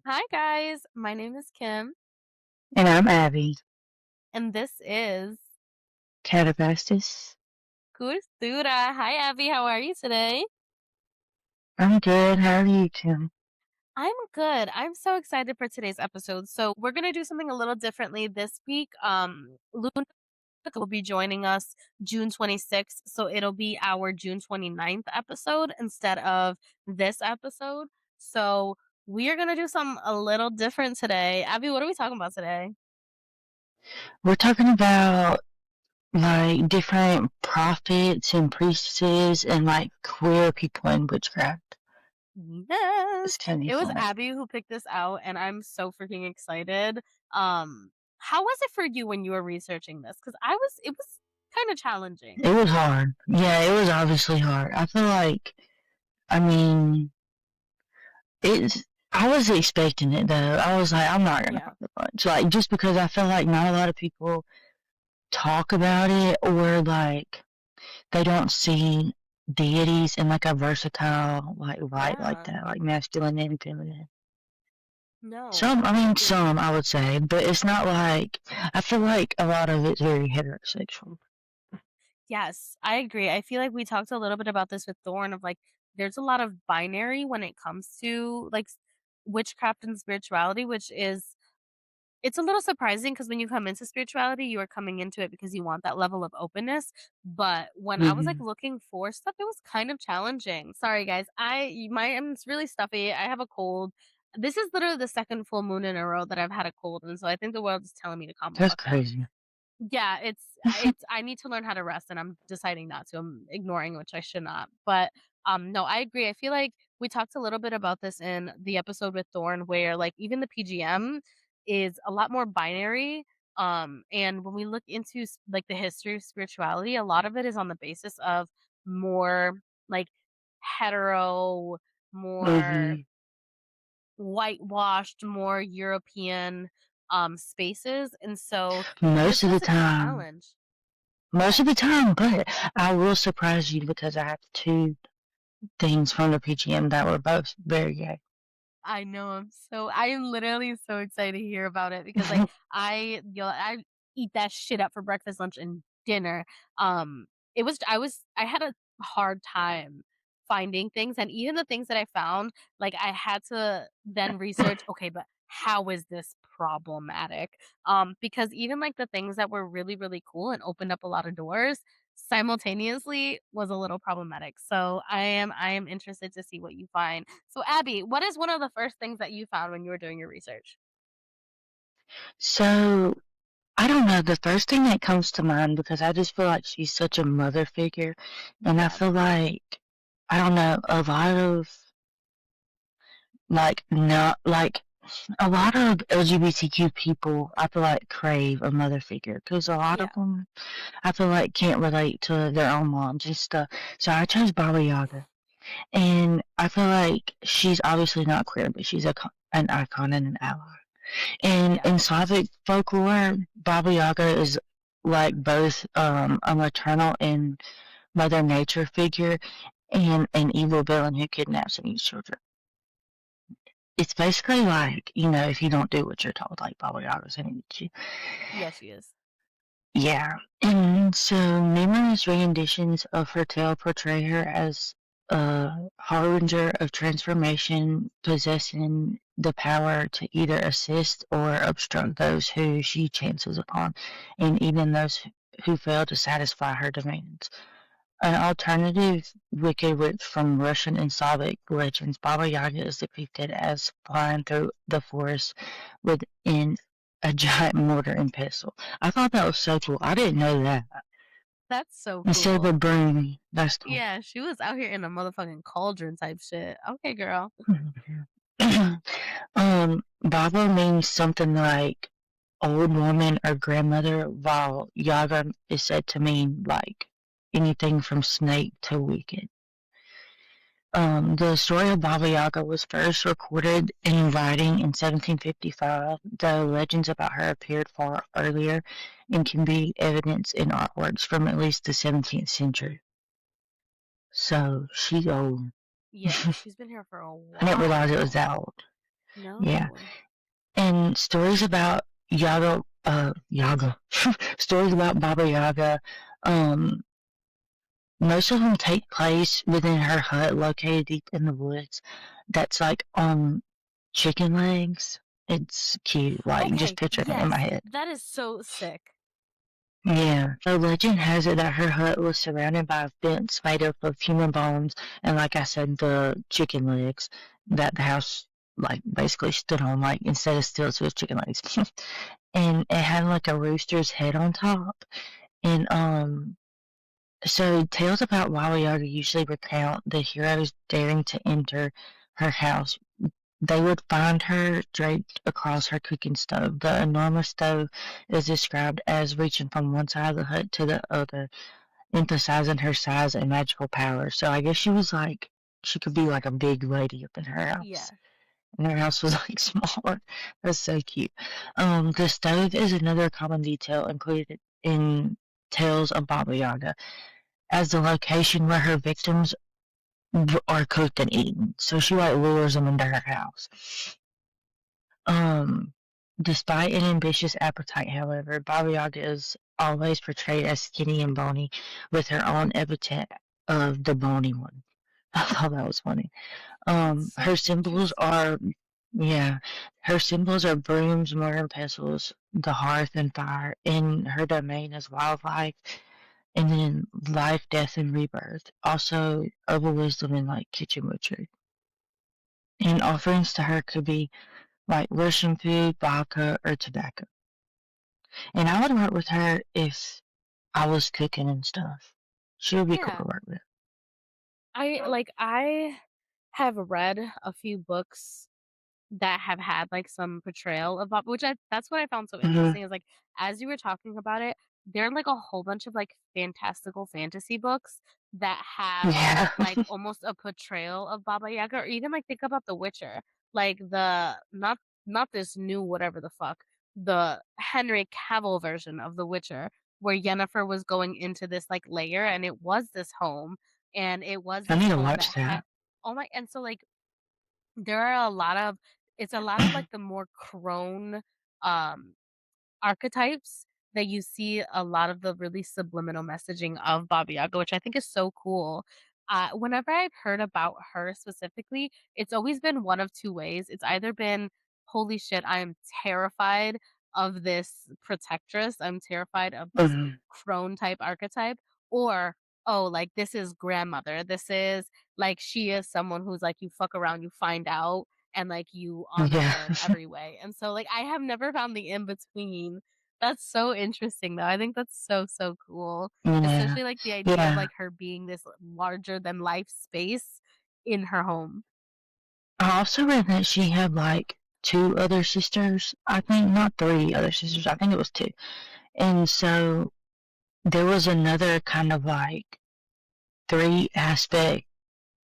Hi guys, my name is Kim, And I'm Abby. and this is Catabastis. Cultura. Hi Abby, how are you today? I'm good. How are you, Kim? I'm good. I'm so excited for today's episode. So we're gonna do something a little differently this week. Luna will be joining us June 26th, so it'll be our June 29th episode instead of this episode. So we are gonna do something a little different today. Abby, what are we talking about today? We're talking about like different prophets and priestesses and like queer people in witchcraft. Yes. It's kind of It was fun. Abby who picked this out, and I'm so freaking excited. How was it for you when you were researching this? Because it was kind of challenging. It was hard. Yeah, it was obviously hard. I feel like, I mean, it's. I was expecting it though. I was like, I'm not gonna Yeah. find the bunch. Like, just because I feel like not a lot of people talk about it or like they don't see deities in like a versatile like light like Yeah. that, like masculine and feminine. No, Some, I mean, exactly. some I would say, but it's not like I feel like a lot of it's very heterosexual. Yes, I agree. I feel like we talked a little bit about this with Thorn of like there's a lot of binary when it comes to witchcraft and spirituality, which is it's a little surprising because when you come into spirituality, you are coming into it because you want that level of openness, but when I was, like, Hmm. looking for stuff, it was kind of challenging. Sorry, guys. It's really stuffy, I have a cold. This is literally the 2nd full moon in a row that I've had a cold, and so I think the world is telling me to calm the That's fuck down. crazy. Yeah, it's I need to learn how to rest, and I'm deciding not to. I'm ignoring, which I should not. But, no, I agree. I feel like we talked a little bit about this in the episode with Thorn, where, like, even the PGM is a lot more binary, and when we look into like, the history of spirituality, a lot of it is on the basis of more, like, hetero, more Hmm. whitewashed, more European, spaces, and so Most this of the was a time, challenge. most of the Yes. time, but I will surprise you because I have two things from the PGM that were both very gay. I am literally so excited to hear about it because, like, I eat that shit up for breakfast, lunch, and dinner. Um, I had a hard time finding things, and even the things that I found, like, I had to then research, "Okay, but how is this problematic?" Because even, like, the things that were really, really cool and opened up a lot of doors, simultaneously was a little problematic. So I am interested to see what you find. So Abby, what is one of the first things that you found when you were doing your research? So I don't know. The first thing that comes to mind because I just feel like she's such a mother figure, and I Yeah. feel like I don't know a lot of like not like a lot of LGBTQ people. I feel like crave a mother figure because a lot of Yeah. them I feel like can't relate to their own moms and stuff. So I chose Baba Yaga, and I feel like she's obviously not queer, but she's an icon and an ally. And Yeah. in Slavic folklore, Baba Yaga is like both a maternal and Mother Nature figure and an evil villain who kidnaps and eats children. It's basically like, if you don't do what you're told, like Baba Yaga's gonna eat you. Yeah, she is. Yeah. And so numerous renditions of her tale portray her as a harbinger of transformation, possessing the power to either assist or obstruct those who she chances upon, and even those who fail to satisfy her demands. An alternative wicked witch from Russian and Slavic legends, Baba Yaga is depicted as flying through the forest within a giant mortar and pestle. I thought that was so cool. I didn't know that. That's so Instead of a cool. broom, that's cool. Yeah, she was out here in a motherfucking cauldron type shit. Okay, girl. Baba means something like old woman or grandmother, while Yaga is said to mean like anything from snake to wicked. The story of Baba Yaga was first recorded in writing in 1755, though legends about her appeared far earlier and can be evidenced in artworks from at least the 17th century. So she's old. Yeah, she's been here for a I didn't realize it was while. that old. Yeah. No. And stories about Yaga, stories about Baba Yaga, um, most of them take place within her hut located deep in the woods. That's like on chicken legs. It's cute. Like, just Okay, picture it in my yes, head. that is so sick. Yeah. So legend has it that her hut was surrounded by a fence made up of human bones and, like I said, the chicken legs that the house like basically stood on, like instead of stilts with chicken legs. And it had like a rooster's head on top. And so tales about Baba Yaga usually recount the heroes daring to enter her house. They would find her draped across her cooking stove. The enormous stove is described as reaching from one side of the hut to the other, emphasizing her size and magical power. So I guess she was like, she could be like a big lady up in her house. Yeah. And her house was like smaller. That's so cute. The stove is another common detail included in tales of Baba Yaga as the location where her victims are cooked and eaten. So she like lures them into her house. Um, Despite an ambitious appetite, however, Baba Yaga is always portrayed as skinny and bony, with her own epithet of the bony one. I thought that was funny. That's so Her symbols interesting. are, yeah, her symbols are brooms, mortar and pestle, the hearth and fire. In her domain is wildlife, and then life, death, and rebirth. Also, herbal wisdom and like kitchen witchery. And offerings to her could be like Russian food, vodka, or tobacco. And I would work with her if I was cooking and stuff. She would be cool to Yeah. work with. I have read a few books that have had, like, some portrayal of Bob, which I that's what I found so Hmm. interesting is, like, as you were talking about it, there are, like, a whole bunch of, like, fantastical fantasy books that have, Yeah. like, almost a portrayal of Baba Yaga, or even, like, think about The Witcher, like, the not this new whatever the fuck, the Henry Cavill version of The Witcher, where Yennefer was going into this, like, lair, and it was this home, and it was I this need to home watch that had that. oh my and so, like, there are a lot of it's a lot of, like, the more crone, um, archetypes that you see a lot of the really subliminal messaging of Baba Yaga, which I think is so cool. Whenever I've heard about her specifically, it's always been one of 2 ways. It's either been, "Holy shit, I am terrified of this protectress. I'm terrified of this Mhm. crone type archetype," or, "Oh, like, this is grandmother. This is like, she is someone who's like, you fuck around, you find out, and, like, you honor Yeah. her in every way." And so, like, I have never found the in between. That's so interesting, though. I think that's so, so cool, Yeah. especially, like, the idea of, Yeah. like, her being this larger than life space in her home. I also read that she had like two other sisters. I think not three other sisters. I think it was two. And so there was another kind of like three aspect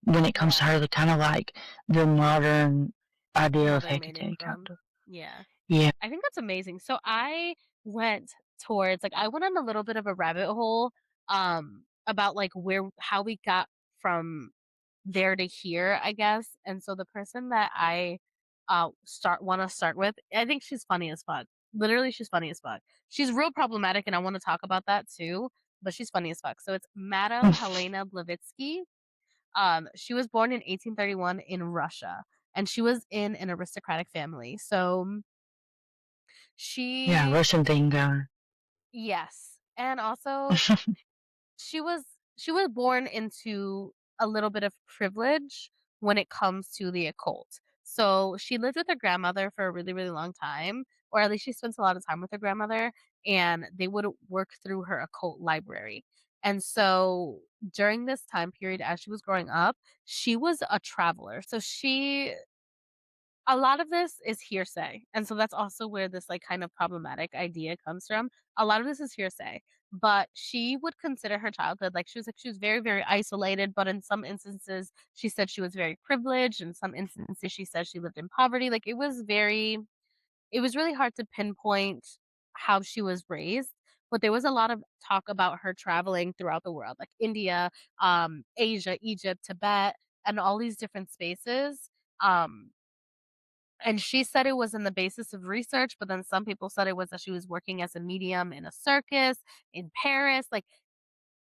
when it comes to Yeah, her, the kind of like the modern idea of mother made in Hecate, kind crone. of. Yeah. Yeah. I think that's amazing. So I went on a little bit of a rabbit hole, about, like, where how we got from there to here, I guess. And so the person that I start with, I think she's funny as fuck. Literally, she's funny as fuck. She's real problematic, and I want to talk about that too. But she's funny as fuck. So it's Madame Helena Blavatsky. She was born in 1831 in Russia, and she was in an aristocratic family. So Yeah, she, Russian thing going. yes, and also she was she was born into a little bit of privilege when it comes to the occult. So she lived with her grandmother for a really, really long time, or at least she spent a lot of time with her grandmother, and they would work through her occult library. And so during this time period, as she was growing up, she was a traveler. So she a lot of this is hearsay, and so that's also where this, like, kind of problematic idea comes from. A lot of this is hearsay, but she would consider her childhood like, she was very, very isolated, but in some instances, she said she was very privileged, in some instances, she said she lived in poverty, like, it was really hard to pinpoint how she was raised, but there was a lot of talk about her traveling throughout the world, like India, Asia, Egypt, Tibet, and all these different spaces, um And she said it was in the basis of research, but then some people said it was that she was working as a medium in a circus in Paris. Like,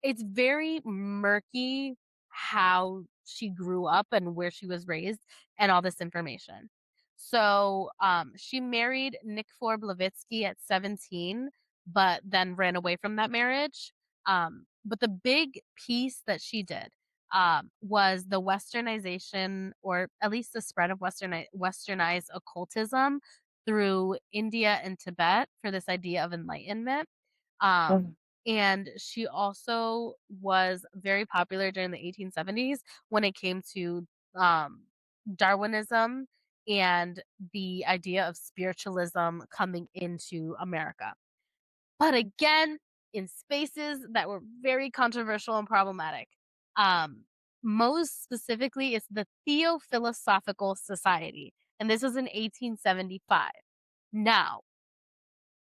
it's very murky how she grew up and where she was raised and all this information. So, she married Nick Levitsky at 17, but then ran away from that marriage. But the big piece that she did, was the westernization, or at least the spread of westernized occultism through India and Tibet for this idea of enlightenment. Mm. And she also was very popular during the 1870s when it came to um, Darwinism and the idea of spiritualism coming into America. But again, in spaces that were very controversial and problematic. Um, Most specifically, it's the Theophilosophical Society, and this was in 1875. Now,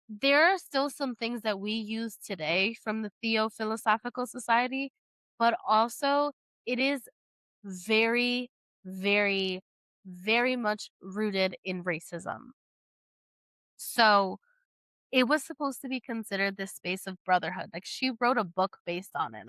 there are still some things that we use today from the Theophilosophical Society, but also it is very, very, very much rooted in racism. So it was supposed to be considered this space of brotherhood. Like, she wrote a book based on it.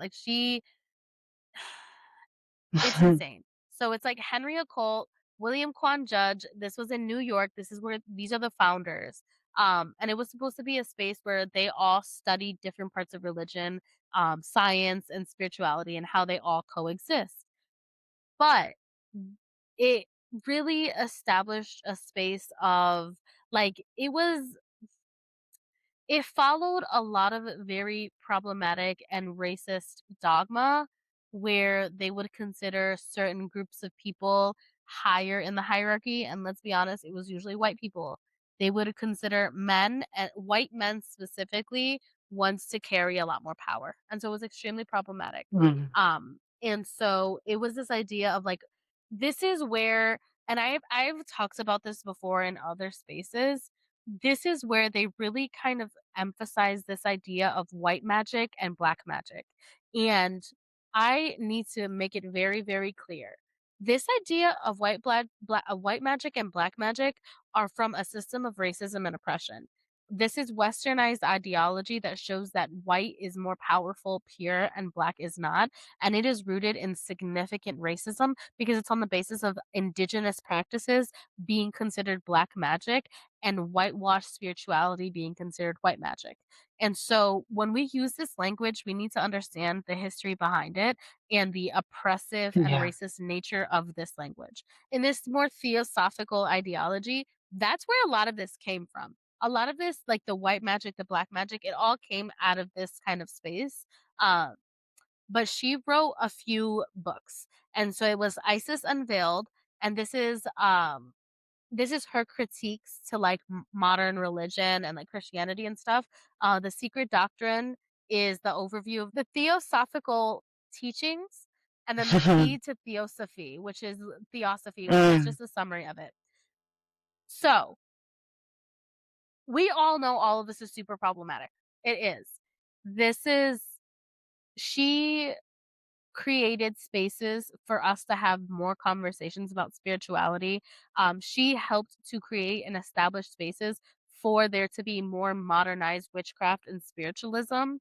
It's insane. So it's like Henry Occult, William Quan Judge. This was in New York. This is where these are the founders. And it was supposed to be a space where they all studied different parts of religion, science, and spirituality, and how they all coexist. But it really established a space of, like, it followed a lot of very problematic and racist dogma where they would consider certain groups of people higher in the hierarchy, and let's be honest, it was usually white people. They would consider men, and white men specifically, ones to carry a lot more power, and so it was extremely problematic. Mm. And so it was this idea of, like, this is where, and I've talked about this before in other spaces, this is where they really kind of emphasize this idea of white magic and black magic. And I need to make it very, very clear. This idea of white magic and black magic are from a system of racism and oppression. This is westernized ideology that shows that white is more powerful, pure, and black is not. And it is rooted in significant racism because it's on the basis of indigenous practices being considered black magic and whitewashed spirituality being considered white magic. And so when we use this language, we need to understand the history behind it and the oppressive and Yeah. racist nature of this language. In this more theosophical ideology, that's where a lot of this came from. A lot of this, like the white magic, the black magic, it all came out of this kind of space. Um, but she wrote a few books. And so it was Isis Unveiled, and this is her critiques to, like, modern religion and, like, Christianity and stuff. The Secret Doctrine is the overview of the theosophical teachings, and then the key to theosophy, which is Mm. just a summary of it. So, we all know all of this is super problematic. It is. This is she created spaces for us to have more conversations about spirituality. She helped to create and establish spaces for there to be more modernized witchcraft and spiritualism.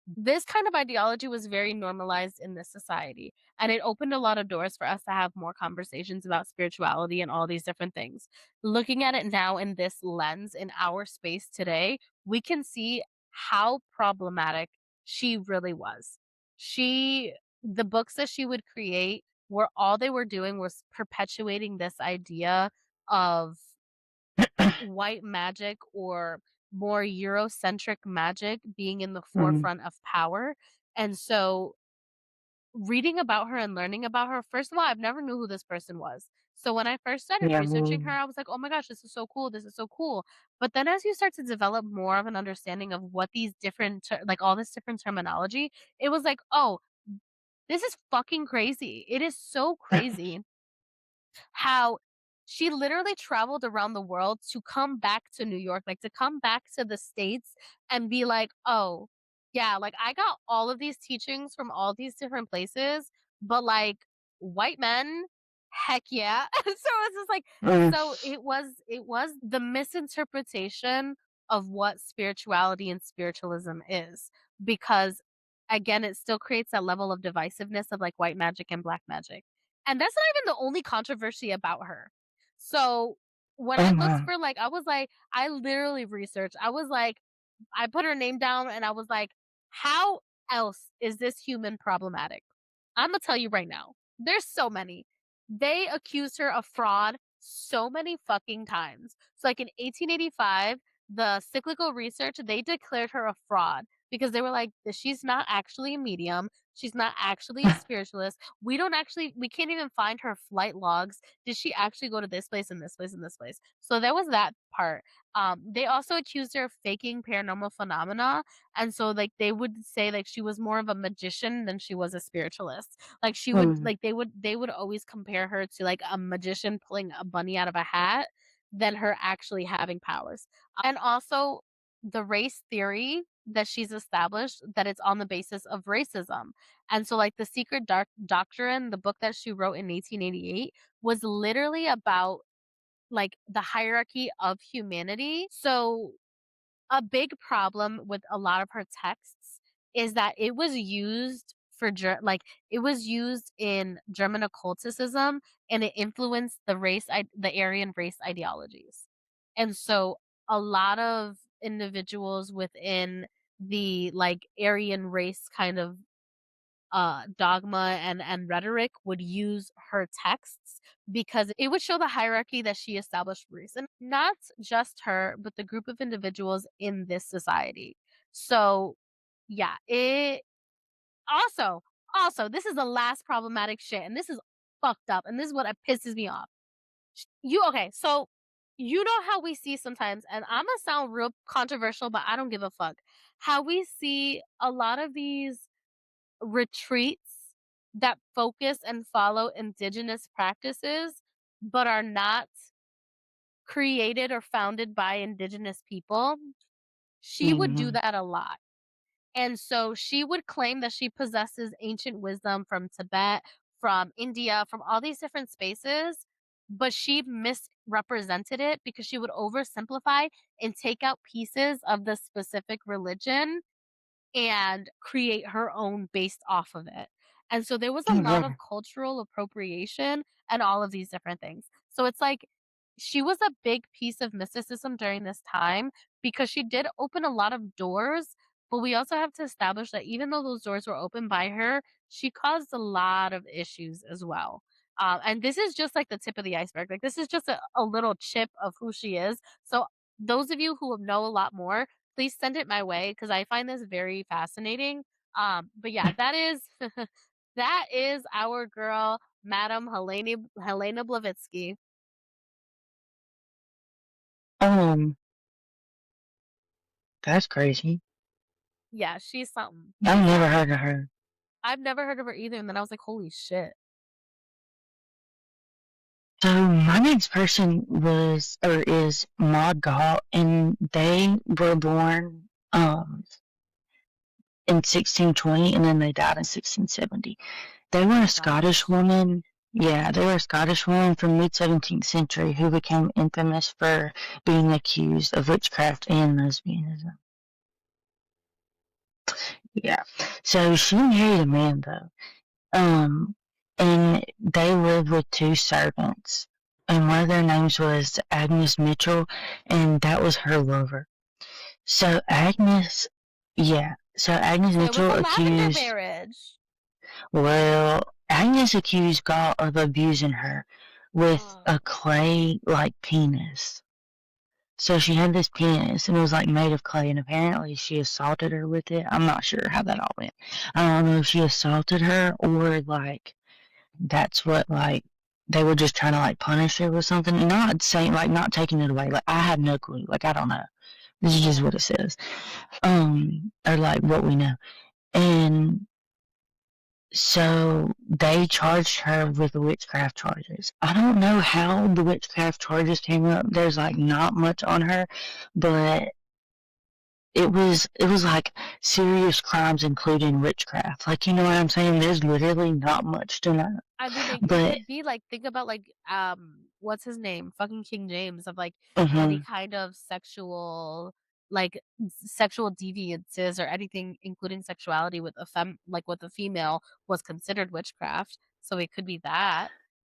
This kind of ideology was very normalized in this society, and it opened a lot of doors for us to have more conversations about spirituality and all these different things. Looking at it now in this lens in our space today, we can see how problematic she really was. She The books that she would create were all they were doing was perpetuating this idea of white magic or more Eurocentric magic being in the Mm. forefront of power. And so reading about her and learning about her, first of all, I've never knew who this person was. So when I first started Yeah. researching her, I was like, "Oh my gosh, this is so cool. This is so cool." But then as you start to develop more of an understanding of what these like all this different terminology, it was like, "Oh, this is fucking crazy." It is so crazy how she literally traveled around the world to come back to New York, like, to come back to the States and be like, "Oh, yeah, like, I got all of these teachings from all these different places, but, like, white men Heck yeah. So it's just like Mm, so it was the misinterpretation of what spirituality and spiritualism is, because again, it still creates that level of divisiveness of like white magic and black magic. And that's not even the only controversy about her. So when I oh looked my. for like I was like I literally researched. I was like I put her name down and I was like, how else is this human problematic? I'm gonna tell you right now. There's so many. They accused her of fraud so many fucking times. So, like in 1885, the cyclical research, they declared her a fraud because they were like, she's not actually a medium. She's not actually a spiritualist. We can't even find her flight logs. Did she actually go to this place and this place and this place? So there was that part. They also accused her of faking paranormal phenomena. And so, like, they would say, like, she was more of a magician than she was a spiritualist. Like, she would Mm, like, they would always compare her to, like, a magician pulling a bunny out of a hat than her actually having powers. And also the race theory that she's established, that it's on the basis of racism. And so, like, The Secret Dark Doctrine, the book that she wrote in 1888, was literally about, like, the hierarchy of humanity. So a big problem with a lot of her texts is that it was used for it was used in German occulticism, and it influenced the Aryan race ideologies. And so a lot of individuals within the like Aryan race kind of dogma and rhetoric would use her texts because it would show the hierarchy that she established for reason. Not just her, but the group of individuals in this society. So yeah, it also also this is the last problematic shit, and this is fucked up, and this is what pisses me off. You okay? So you know how we see sometimes, and I'm gonna sound real controversial, but I don't give a fuck. How we see a lot of these retreats that focus and follow indigenous practices, but are not created or founded by indigenous people, she would do mhm. that a lot. And so she would claim that she possesses ancient wisdom from Tibet, from India, from all these different spaces, but she misrepresented it because she would oversimplify and take out pieces of the specific religion and create her own based off of it. And so there was a Oh lot yeah. of cultural appropriation and all of these different things. So it's like she was a big piece of mysticism during this time because she did open a lot of doors, but we also have to establish that even though those doors were opened by her, she caused a lot of issues as well. And this is just like the tip of the iceberg. Like this is just a little chip of who she is. So those of you who know a lot more, please send it my way because I find this very fascinating. But yeah, that is that is our girl, Madam Helena Blavatsky. Um, that's crazy. Yeah, she's something. I've She's never something. heard of her. I've never heard of her either, and then I was like, holy shit. So my next person was or is Maud Galt, and they were born in 1620, and then they died in 1670. They Oh were a my Scottish gosh. woman. Yeah, they were a Scottish woman from mid 17th century who became infamous for being accused of witchcraft and lesbianism. Yeah. So she married a man though. Um, and they lived with two servants. And one of their names was Agnes Mitchell, and that was her lover. So Agnes, yeah. So Agnes So it was Mitchell a lavender accused, marriage. well, Agnes accused Galt of abusing her with Oh, a clay like penis. So she had this penis and it was like made of clay, and apparently she assaulted her with it. I'm not sure how that all went. I don't know if she assaulted her or like that's what like they were just trying to like punish her with something. Not saying like not taking it away. Like I have no clue. Like I don't know. This is just yeah. what it says. Or like what we know. And so they charged her with witchcraft charges. I don't know how the witchcraft charges came up. There's like not much on her, but it was like serious crimes including witchcraft. Like, you know what I'm saying? There's literally not much to know. I mean, it But could be like think about like what's his name? Fucking King James of like any mhm. kind of sexual like sexual deviances or anything including sexuality with a like with a female was considered witchcraft. So it could be that.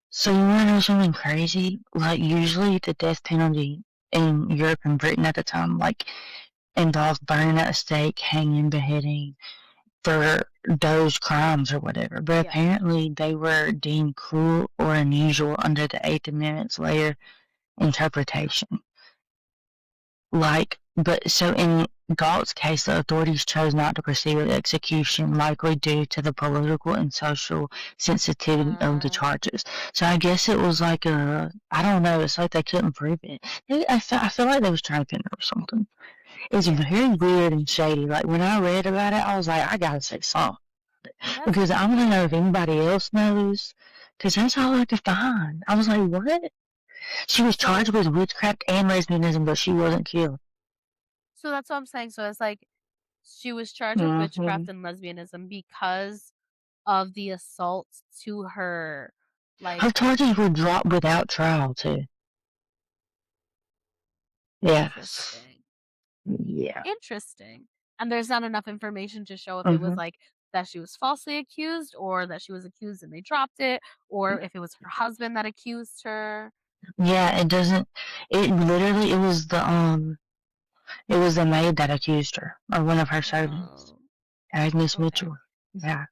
So you wanna know something crazy? Like usually the death penalty in Europe and Britain at the time, like involved burning at the stake, hanging, beheading for those crimes or whatever. But Yeah. apparently they were deemed cruel or unusual under the Eighth Amendment's later interpretation. Like, but so in Galt's case, the authorities chose not to proceed with execution, likely due to the political and social sensitivity of the Uh charges. So I guess it was like I don't know, it's like they couldn't prove it. I feel like they was trying to pin her or something. It's yeah. very weird and shady. Like when I read about it, I was like, I gotta say something That's because I want to know if interesting. anybody else knows. Because that's all I could find. I was like, what? She was charged So with witchcraft and lesbianism, but she wasn't killed. so that's what I'm saying. So it's like she was charged with Hmm. witchcraft and lesbianism because of the assault to her Her like charges were dropped without trial, too. Yes. interesting. Yeah. Interesting. And there's not enough information to show if it was Hmm. like that she was falsely accused or that she was accused and they dropped it or if it was her husband that accused her. Yeah, it doesn't. It literally, it was the maid that accused her, or one of her servants, Oh, Agnes okay. Mitchell. Yeah.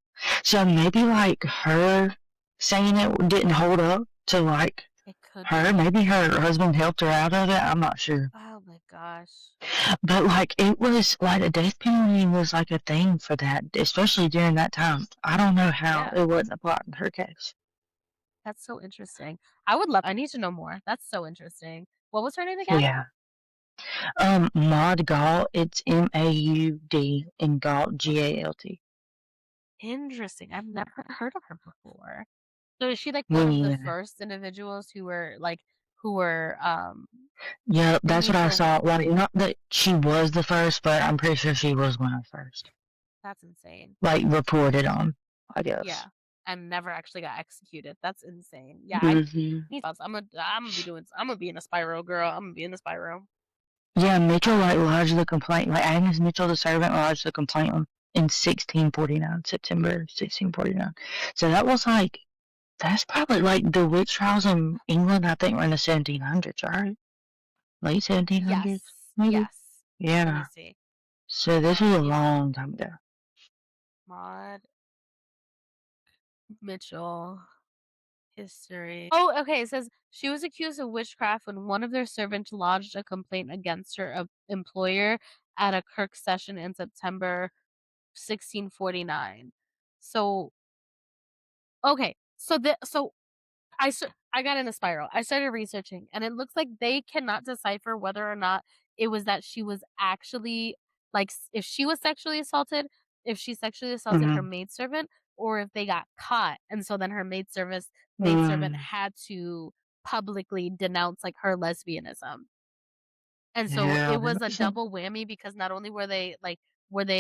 So maybe like her saying it didn't hold up to like It could her. be. Maybe her husband helped her out of it. I'm not sure. Oh my gosh. But like it was like a death penalty was like a thing for that, especially during that time. I don't know how Yeah, it wasn't applied in her case. that's so interesting. I need to know more. That's so interesting. What was her name again? Yeah. Maud Galt, it's Maud and Galt Galt. Interesting. I've never heard of her before. So is she like Me one of the neither. first individuals who were Yeah, that's what thingy I for saw. Like, not that she was the first, but I'm pretty sure she was one of the first. that's insane. Like, reported on, I guess. Yeah, and never actually got executed. That's insane. Yeah, I Hmm. need thoughts. I'm gonna be in a spiral, girl. I'm gonna be in a spiral. Yeah, Mitchell, like, lodged the complaint. Like, Agnes Mitchell, the servant, lodged the complaint in 1649, September 1649. So that was like, that's probably like the witch trials in England, I think, were in the 1700s, right? Late 1700s, Yes, maybe? yes. Let me Yeah. see. So this was a Yeah, long time ago. Maud Mitchell history. Oh, okay. It says she was accused of witchcraft when one of their servants lodged a complaint against her employer at a Kirk session in September 1649. So okay, I got in a spiral. I started researching, and it looks like they cannot decipher whether or not it was that she was actually if she was sexually assaulted, if she sexually assaulted her Mm-hmm. maidservant, or if they got caught, and so then her maidservant Mm. had to publicly denounce like her lesbianism. And so Yeah, it that was a makes sense. double whammy because not only were they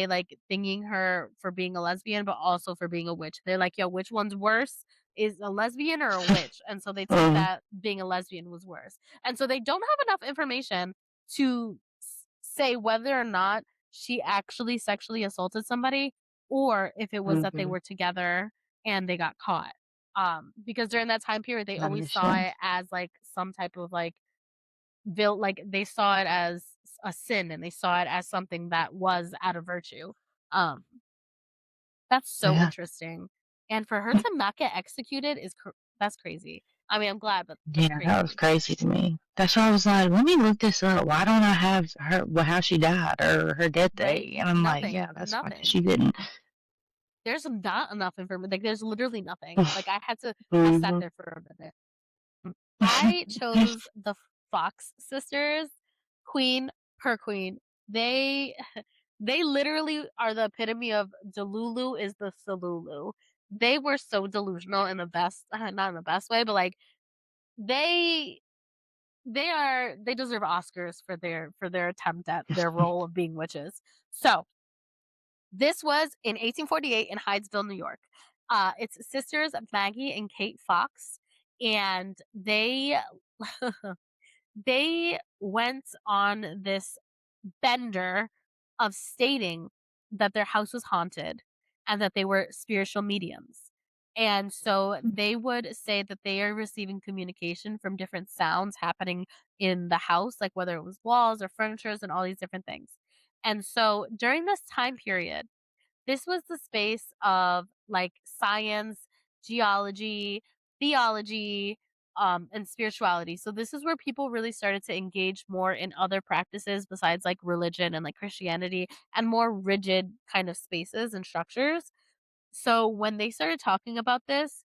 like thinking her for being a lesbian, but also for being a witch. They're like, yo, which one's worse? Is a lesbian or a witch? And so they took Mm, that being a lesbian was worse. And so they don't have enough information to say whether or not she actually sexually assaulted somebody or if it was that they mhm. were together and they got caught. Because during that time period, they That always makes saw sense. it as like some type of like like, they saw it as a sin, and they saw it as something that was out of virtue. Um, that's so Yeah. interesting, and for her to not get executed is that's crazy. I mean, I'm glad, but that's Yeah, that was crazy. crazy to me. That's why I was like, let me look this up. Why don't I have her, well, how she died or her death Right? day? And I'm like, Nothing, yeah, that's why 'cause nothing. she didn't. There's not enough information. Like, there's literally nothing. Like, I sat Mhm. there for a minute. I chose the Fox sisters, queen per queen. They they literally are the epitome of Delulu is the Salulu. They were so delusional in the best not in the best way, but like they they deserve Oscars for their attempt at their role of being witches. So, this was in 1848 in Hydesville, New York. It's sisters Maggie and Kate Fox, and they went on this bender of stating that their house was haunted and that they were spiritual mediums. And so they would say that they are receiving communication from different sounds happening in the house, like whether it was walls or furnitures and all these different things. And so during this time period, this was the space of, like, science, geology, theology, and spirituality. So this is where people really started to engage more in other practices besides, like, religion and, like, Christianity and more rigid kind of spaces and structures. So when they started talking about this,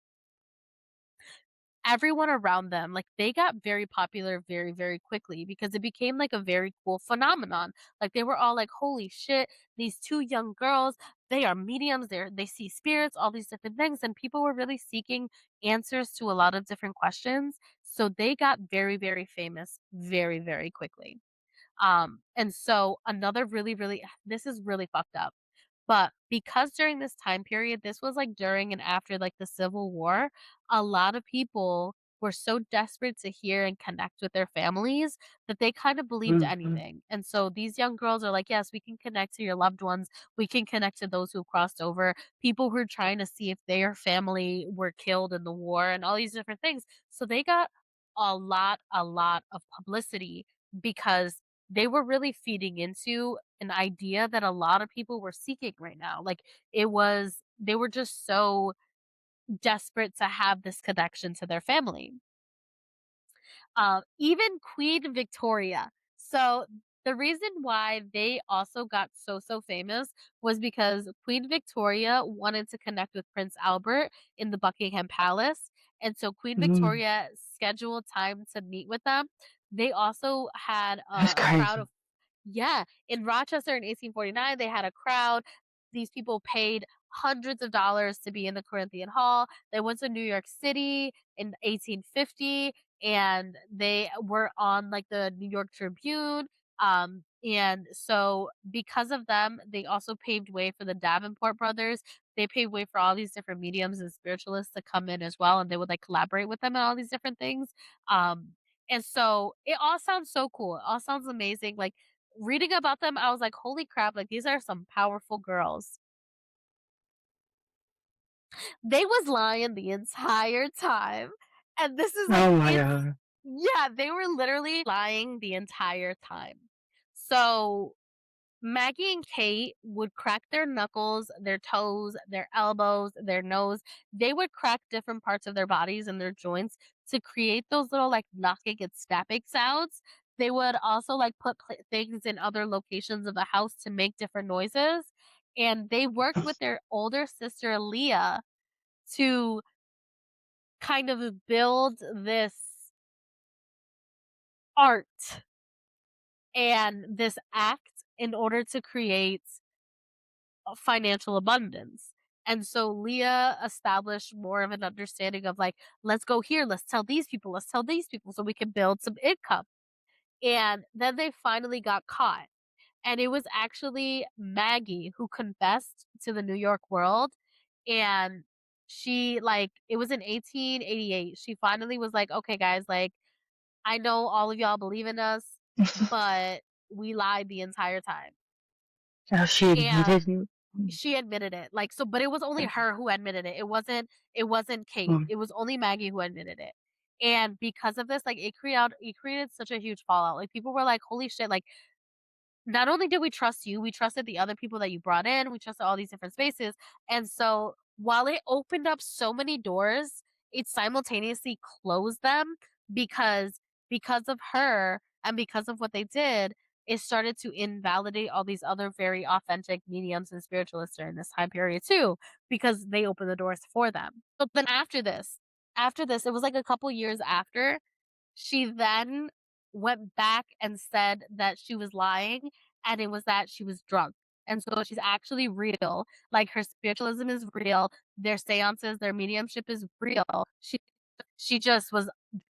everyone around them, like, they got very popular very, very quickly because it became, like, a very cool phenomenon. Like, they were all like, "Holy shit, these 2 young girls, they are mediums, they see spirits, all these different things," and people were really seeking answers to a lot of different questions, so they got very, very famous very, very quickly. And so another really, really this is really fucked up. But because during this time period, this was, like, during and after, like, the Civil War, a lot of people were so desperate to hear and connect with their families that they kind of believed Mhm. anything. And so these young girls are like, "Yes, we can connect to your loved ones. We can connect to those who crossed over." People who are trying to see if their family were killed in the war and all these different things. So they got a lot of publicity because they were really feeding into an idea that a lot of people were seeking right now. Like, they were just so desperate to have this connection to their family. Even Queen Victoria. So the reason why they also got so famous was because Queen Victoria wanted to connect with Prince Albert in the Buckingham Palace, and so Queen Mhm. Victoria scheduled time to meet with them. They also had That's a crowd crazy. of yeah, in Rochester in 1849, they had a crowd. These people paid hundreds of dollars to be in the Corinthian Hall. They went to New York City in 1850 and they were on, like, the New York Tribune. And so because of them, they also paved way for the Davenport brothers. They paved way for all these different mediums and spiritualists to come in as well, and they would, like, collaborate with them and all these different things. Um, and so it all sounds so cool. It all sounds amazing. Like, reading about them, I was like, "Holy crap, like, these are some powerful girls." They was lying the entire time, and this is, like, Oh my it's god. yeah, they were literally lying the entire time. So Maggie and Kate would crack their knuckles, their toes, their elbows, their nose. They would crack different parts of their bodies and their joints to create those little, like, knocking and snapping sounds. They would also, like, put things in other locations of the house to make different noises. And they worked with their older sister, Leah, to kind of build this art and this act in order to create financial abundance. And so Leah established more of an understanding of, like, let's go here, let's tell these people, let's tell these people so we can build some income. And then they finally got caught. And it was actually Maggie who confessed to the New York World. And she, like, it was in 1888. She finally was like, okay, guys, like, I know all of y'all believe in us, but we lied the entire time. Oh, she And admitted it? she admitted it, like, so but it was only her who admitted it. It wasn't Kate. Mm. It was only Maggie who admitted it. And because of this, like, it created such a huge fallout. Like, people were like, "Holy shit," like, not only did we trust you, we trusted the other people that you brought in, we trusted all these different spaces, and so while it opened up so many doors, it simultaneously closed them because because of her and because of what they did, it started to invalidate all these other very authentic mediums and spiritualists during this time period too, because they opened the doors for them. But then after this, it was like a couple years after, she then went back and said that she was lying, and it was that she was drunk. And so she's actually real. Like, her spiritualism is real, their seances, their mediumship is real. She just was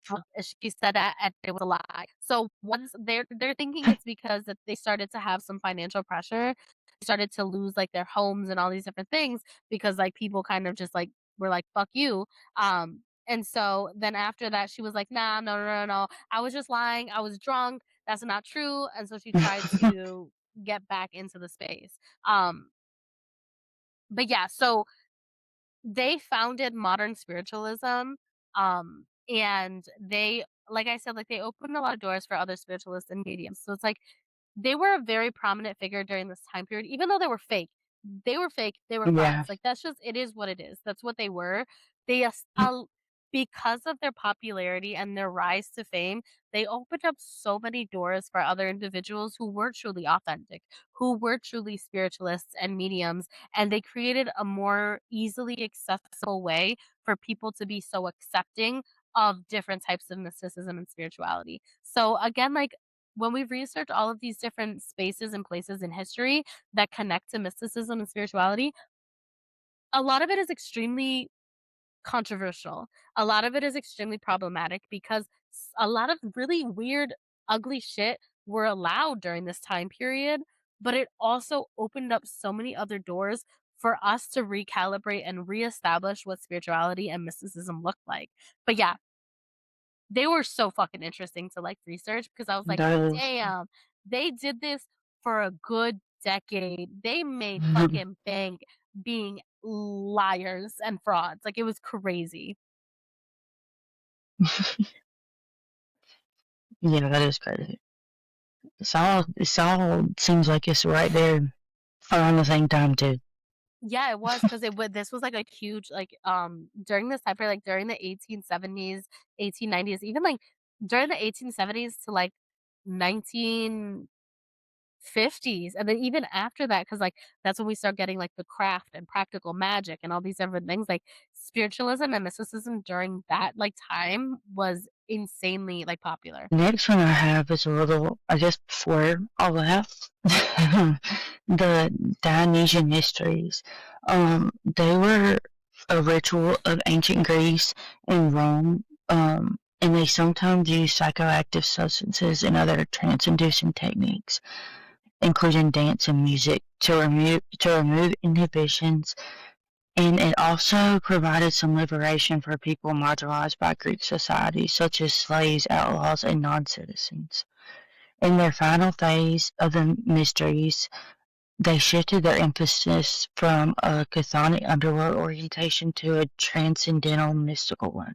drunk, she said that and it was a lie. So once they're thinking it's because that they started to have some financial pressure, started to lose, like, their homes and all these different things because, like, people kind of just, like, were like, "Fuck you." And so then after that, she was like, "Nah, no, no, no, no. I was just lying. I was drunk. That's not true." And so she tried to get back into the space. Um, but yeah, so they founded modern spiritualism, and they like I said, like, they opened a lot of doors for other spiritualists and mediums. So it's like they were a very prominent figure during this time period, even though they were fake. They were fake, they were Yeah. frauds. Like, that's just it is what it is. That's what they were. They because of their popularity and their rise to fame, they opened up so many doors for other individuals who were truly authentic, who were truly spiritualists and mediums, and they created a more easily accessible way for people to be so accepting of different types of mysticism and spirituality. So again, like when we've researched all of these different spaces and places in history that connect to mysticism and spirituality, a lot of it is extremely controversial. A lot of it is extremely problematic because a lot of really weird, ugly shit were allowed during this time period, but it also opened up so many other doors for us to recalibrate and reestablish what spirituality and mysticism looked like. But yeah, they were so fucking interesting to, like, research because I was like, Those. "Damn, they did this for a good decade. They made fucking bank being liars and frauds." Like, it was crazy. Yeah, that is crazy. It's all seems like it's right there around the same time too. Yeah, it was because it would this was, like, a huge, like, during this time period, like, during the 1870s, 1890s, even, like, during the 1870s to, like, 1950s, and then even after that, because like, that's when we start getting, like, the craft and practical magic and all these different things, like, spiritualism and mysticism during that, like, time was insanely, like, popular. Next one I have is a little, I guess, before all that, the Dionysian mysteries. They were a ritual of ancient Greece and Rome, and they sometimes used psychoactive substances and other trance-inducing techniques, including dance and music, to remove inhibitions, and it also provided some liberation for people marginalized by Greek society, such as slaves, outlaws, and non-citizens. In their final phase of the mysteries, they shifted their emphasis from a chthonic underworld orientation to a transcendental mystical one,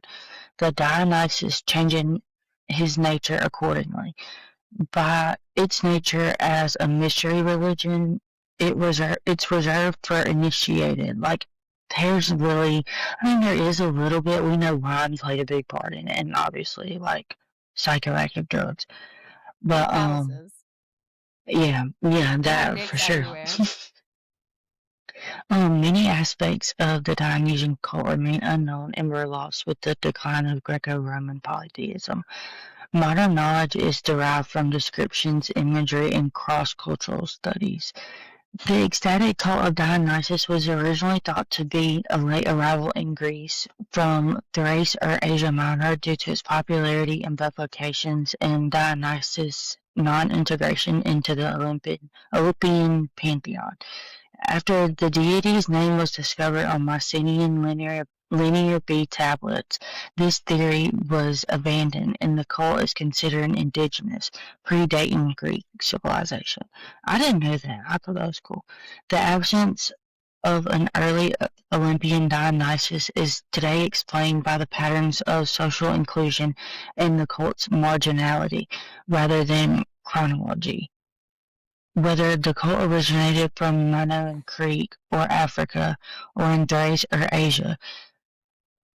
the Dionysus changing his nature accordingly. By its nature as a mystery religion, it's reserved for initiated. Like there's really, I mean, there is a little bit. We know wine played a big part in it, and obviously like psychoactive drugs. And But phalluses yeah, yeah, and that for dicks sure. everywhere. Many aspects of the Dionysian cult remain unknown and were lost with the decline of Greco-Roman polytheism. Modern knowledge is derived from descriptions, imagery, and cross-cultural studies. The ecstatic cult of Dionysus was originally thought to be a late arrival in Greece from Thrace or Asia Minor due to its popularity and vocations and Dionysus' non-integration into the Olympian pantheon. After the deity's name was discovered on Mycenaean linear B tablets, this theory was abandoned and the cult is considered indigenous, predating Greek civilization. I didn't know that. I thought that was cool. The absence of an early Olympian Dionysus is today explained by the patterns of social inclusion and the cult's marginality rather than chronology. Whether the cult originated from Minoan Crete or Africa or in Thrace or Asia,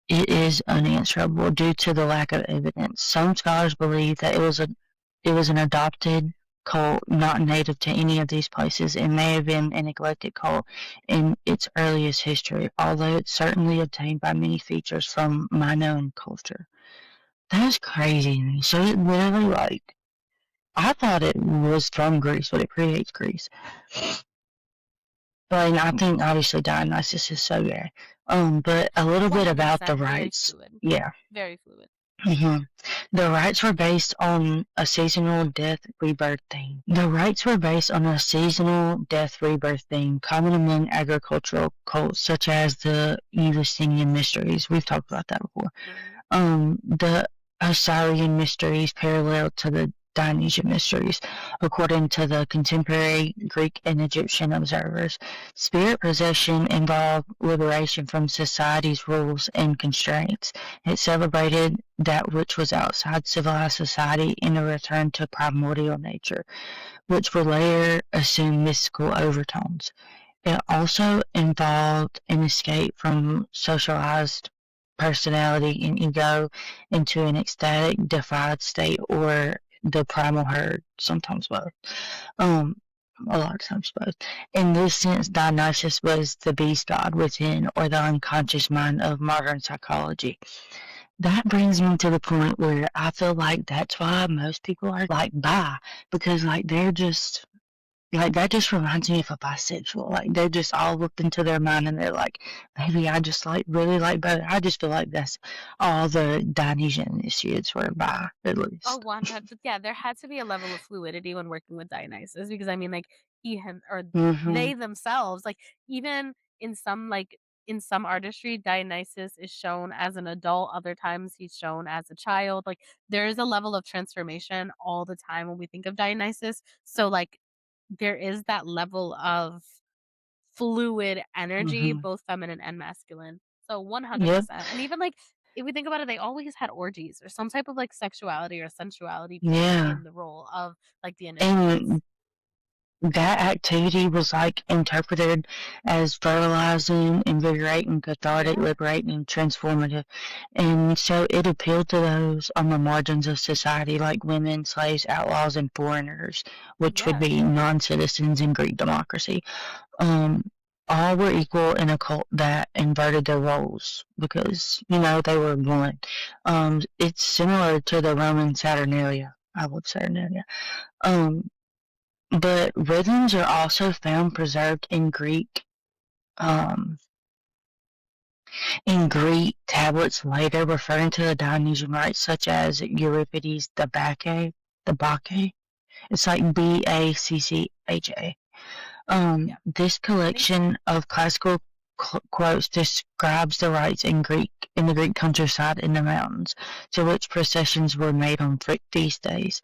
it is unanswerable due to the lack of evidence. Some scholars believe that it was an adopted cult not native to any of these places and may have been an eclectic cult in its earliest history, although it certainly obtained by many features from Minoan culture. That's crazy to me. So it literally like I thought it was from Greece, but it predates Greece. and I think obviously Dionysus is so gay. But a little bit about the 100%, very rites. fluid, Yeah. very fluid. hmm The rites were based on a seasonal death rebirth theme. The rites were based on a seasonal death rebirth theme common among agricultural cults such as the Eleusinian mysteries. We've talked about that before. Mhm. The Osirian mysteries parallel to the Dionysian mysteries, according to the contemporary Greek and Egyptian observers. Spirit possession involved liberation from society's rules and constraints. It celebrated that which was outside civilized society in a return to primordial nature, which would later assume mystical overtones. It also involved an escape from socialized personality and ego into an ecstatic, defied state or the primal herd, sometimes both. Um, a lot of times both. In this sense, Dionysus was the beast god within or the unconscious mind of modern psychology. That brings me to the point where I feel like that's why most people are like bi, because like they're just like, that just reminds me of a bisexual. Like, they're just all looked into their mind and they're like, maybe I just like really like both. I just feel like that's all the Dionysian initiates were by, at Oh, least. 100, yeah, there had to be a level of fluidity when working with Dionysus because, I mean, like, he him or Mm-hmm. they themselves, like, even in some artistry, Dionysus is shown as an adult, other times he's shown as a child, like, there is a level of transformation all the time when we think of Dionysus, so, like, there is that level of fluid energy, Mm-hmm. both feminine and masculine. So Yep. 100%. And even like if we think about it, they always had orgies or some type of like sexuality or sensuality played Yeah. in the role of like the initiates. And that activity was like interpreted as fertilizing, invigorating, cathartic, Yeah. liberating, and transformative. And so it appealed to those on the margins of society, like women, slaves, outlaws, and foreigners, which would Yes. be non citizens in Greek democracy. Um, all were equal in a cult that inverted their roles because, they were one. It's similar to the Roman Saturnalia. I love Saturnalia. Um, but rhythms are also found preserved um, in Greek tablets later, referring to the Dionysian rites, such as Euripides' the Bacchae. It's like Baccha. Yeah. This I think so. collection of classical quotes describes the rites in the Greek countryside in the mountains, to which processions were made on feast days.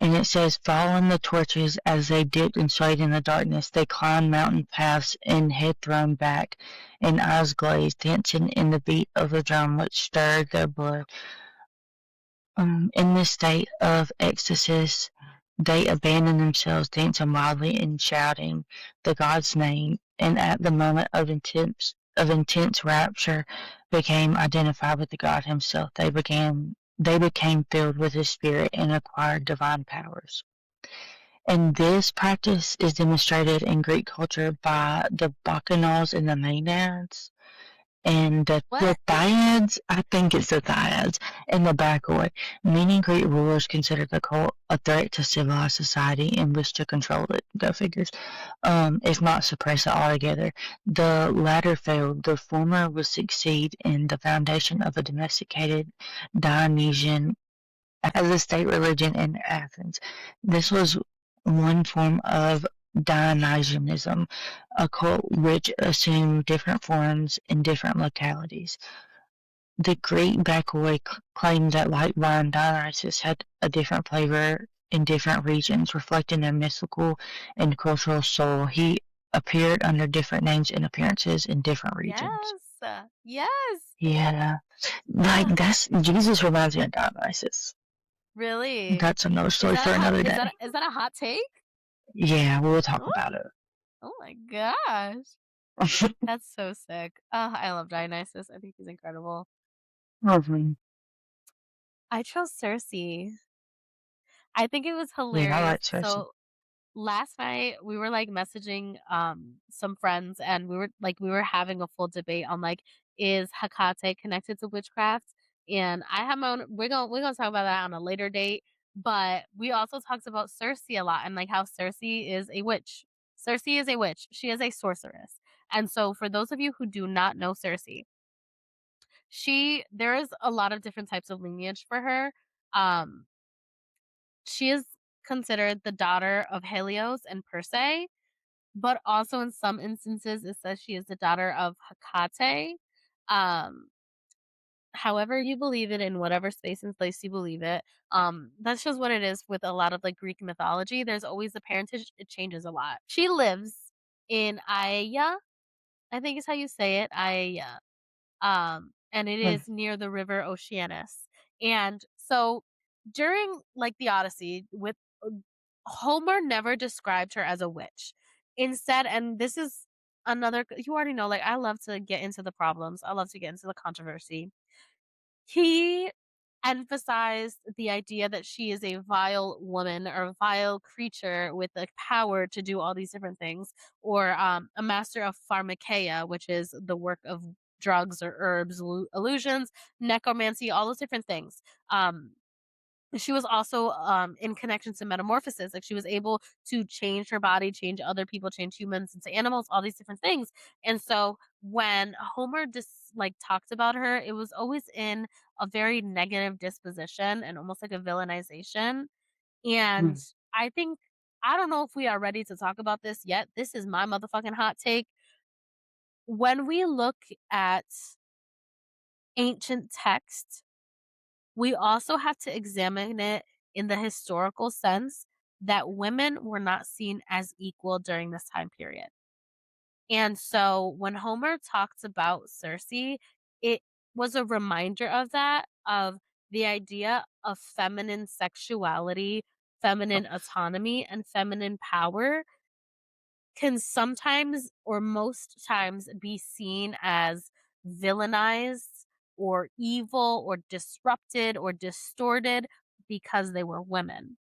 And it says, following the torches as they dipped and swayed in the darkness, they climbed mountain paths and head thrown back and eyes glazed, dancing in the beat of the drum which stirred their blood. In this state of ecstasy, they abandoned themselves, dancing wildly and shouting the god's name, and at the moment of intense rapture became identified with the God himself. They became filled with his spirit and acquired divine powers. And this practice is demonstrated in Greek culture by the bacchanals and the maenads. And the What? Thyiads, I think it's the Thyiads, and the Bacchae. Many Greek rulers considered the cult a threat to civilized society and wished to control it. Go figures. If not suppress it altogether. The latter failed. The former would succeed in the foundation of a domesticated Dionysian as a state religion in Athens. This was one form of Dionysianism, a cult which assumed different forms in different localities. The Greek Bacchae claimed that, like wine, Dionysus had a different flavor in different regions, reflecting their mystical and cultural soul. He appeared under different names and appearances in different regions. Yes. Yes. Yeah, like Ugh, that's Jesus reminds me of Dionysus. really? That's another story for another day. Is that a hot take? Yeah, we'll talk Oh, about it. oh my gosh. That's so sick. Oh, I love Dionysus. I think he's incredible. Mhm. I chose Cersei. I think it was Yeah, I hilarious. like Cersei. So last night we were like messaging some friends and we were having a full debate on like is Hecate connected to witchcraft? And I have my own we're gonna talk about that on a later date. But we also talked about Cersei a lot and like how Cersei is a witch. Cersei is a witch. She is a sorceress. And so for those of you who do not know Cersei, there is a lot of different types of lineage for her. Um, she is considered the daughter of Helios and Persei, but also in some instances it says she is the daughter of Hecate. Um, However you believe it in whatever space and place you believe it, that's just what it is with a lot of like Greek mythology. There's always the parentage, it changes a lot. She lives in Aeya, I think is how you say it, Aeya. And it Mm, is near the river Oceanus. And so during like the Odyssey with uh, Homer never described her as a witch. Instead, and this is another, you already know, like I love to get into the problems. I love to get into the controversy. He emphasized the idea that she is a vile woman or a vile creature with the power to do all these different things, or a master of pharmakeia, which is the work of drugs or herbs, illusions, necromancy, all those different things. Um, she was also, in connection to metamorphosis, like, she was able to change her body, change other people, change humans into animals, all these different things, and so when Homer like, talked about her, it was always in a very negative disposition and almost like a villainization, and mm, I think I don't know if we are ready to talk about this yet, this is my motherfucking hot take. When we look at ancient texts, we also have to examine it in the historical sense that women were not seen as equal during this time period. And so when Homer talks about Cersei, it was a reminder of that, of the idea of feminine sexuality, feminine autonomy, and feminine power can sometimes or most times be seen as villainized or evil or disrupted or distorted because they were women.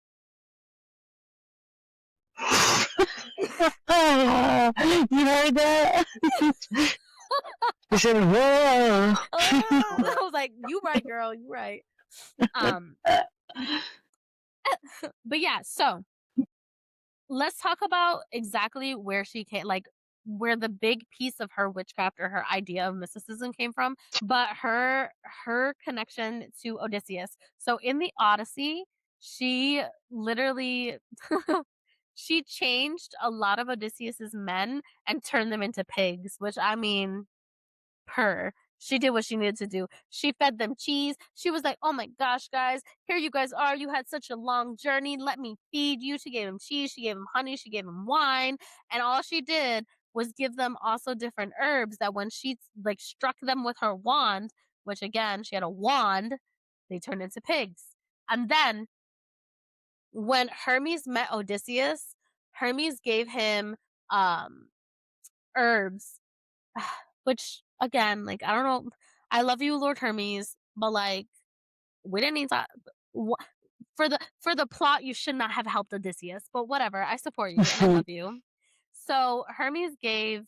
you heard that? I said, whoa. I was like, "You right, girl, you right." Um, but yeah, so let's talk about exactly where she came, like where the big piece of her witchcraft or her idea of mysticism came from, but her connection to Odysseus. So in the Odyssey, she literally she changed a lot of Odysseus's men and turned them into pigs, which I mean, her. She did what she needed to do. She fed them cheese. She was like, "Oh my gosh, guys, here you guys are. You had such a long journey. Let me feed you." She gave him cheese, she gave him honey, she gave him wine, and all she did was give them also different herbs that when she like struck them with her wand, which again, she had a wand, they turned into pigs. And then when Hermes met Odysseus, Hermes gave him um herbs. Which again, like, I don't know, I love you, Lord Hermes, but, like, we didn't need to wha for the plot, you should not have helped Odysseus, but whatever, I support you and I love you. So, Hermes gave,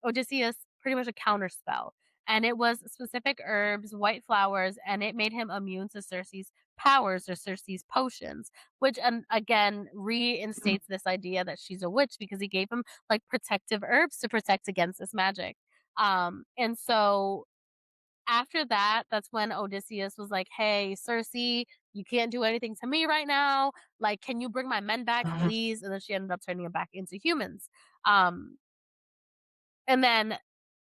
Odysseus pretty much a counter spell, and it was specific herbs, white flowers, and it made him immune to Cersei's powers or Cersei's potions, which, again, reinstates this idea that she's a witch because he gave him, like, protective herbs to protect against this magic. And so after that, that's when Odysseus was like, "Hey, Cersei, you can't do anything to me right now. Like, can you bring my men back, please?" And then she ended up turning them back into humans. Um, and then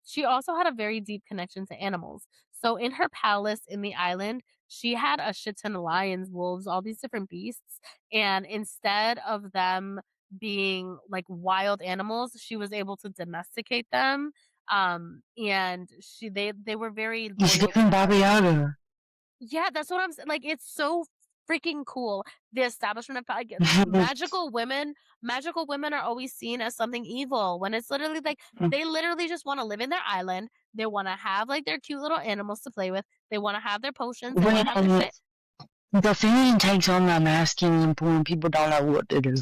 she also had a very deep connection to animals. So in her palace in the island, she had a shit ton of lions, wolves, all these different beasts. And instead of them being like wild animals, she was able to domesticate them. And they were very He's loyal giving to Baba her. Yaga. Yeah, that's what I'm saying. Like, it's so freaking cool. The establishment of like, magical women are always seen as something evil when it's literally like they literally just want to live in their island. They want to have like their cute little animals to play with. They want to have their potions. They want when to have their shit. the feeling takes on that masculine point, people don't know what to do.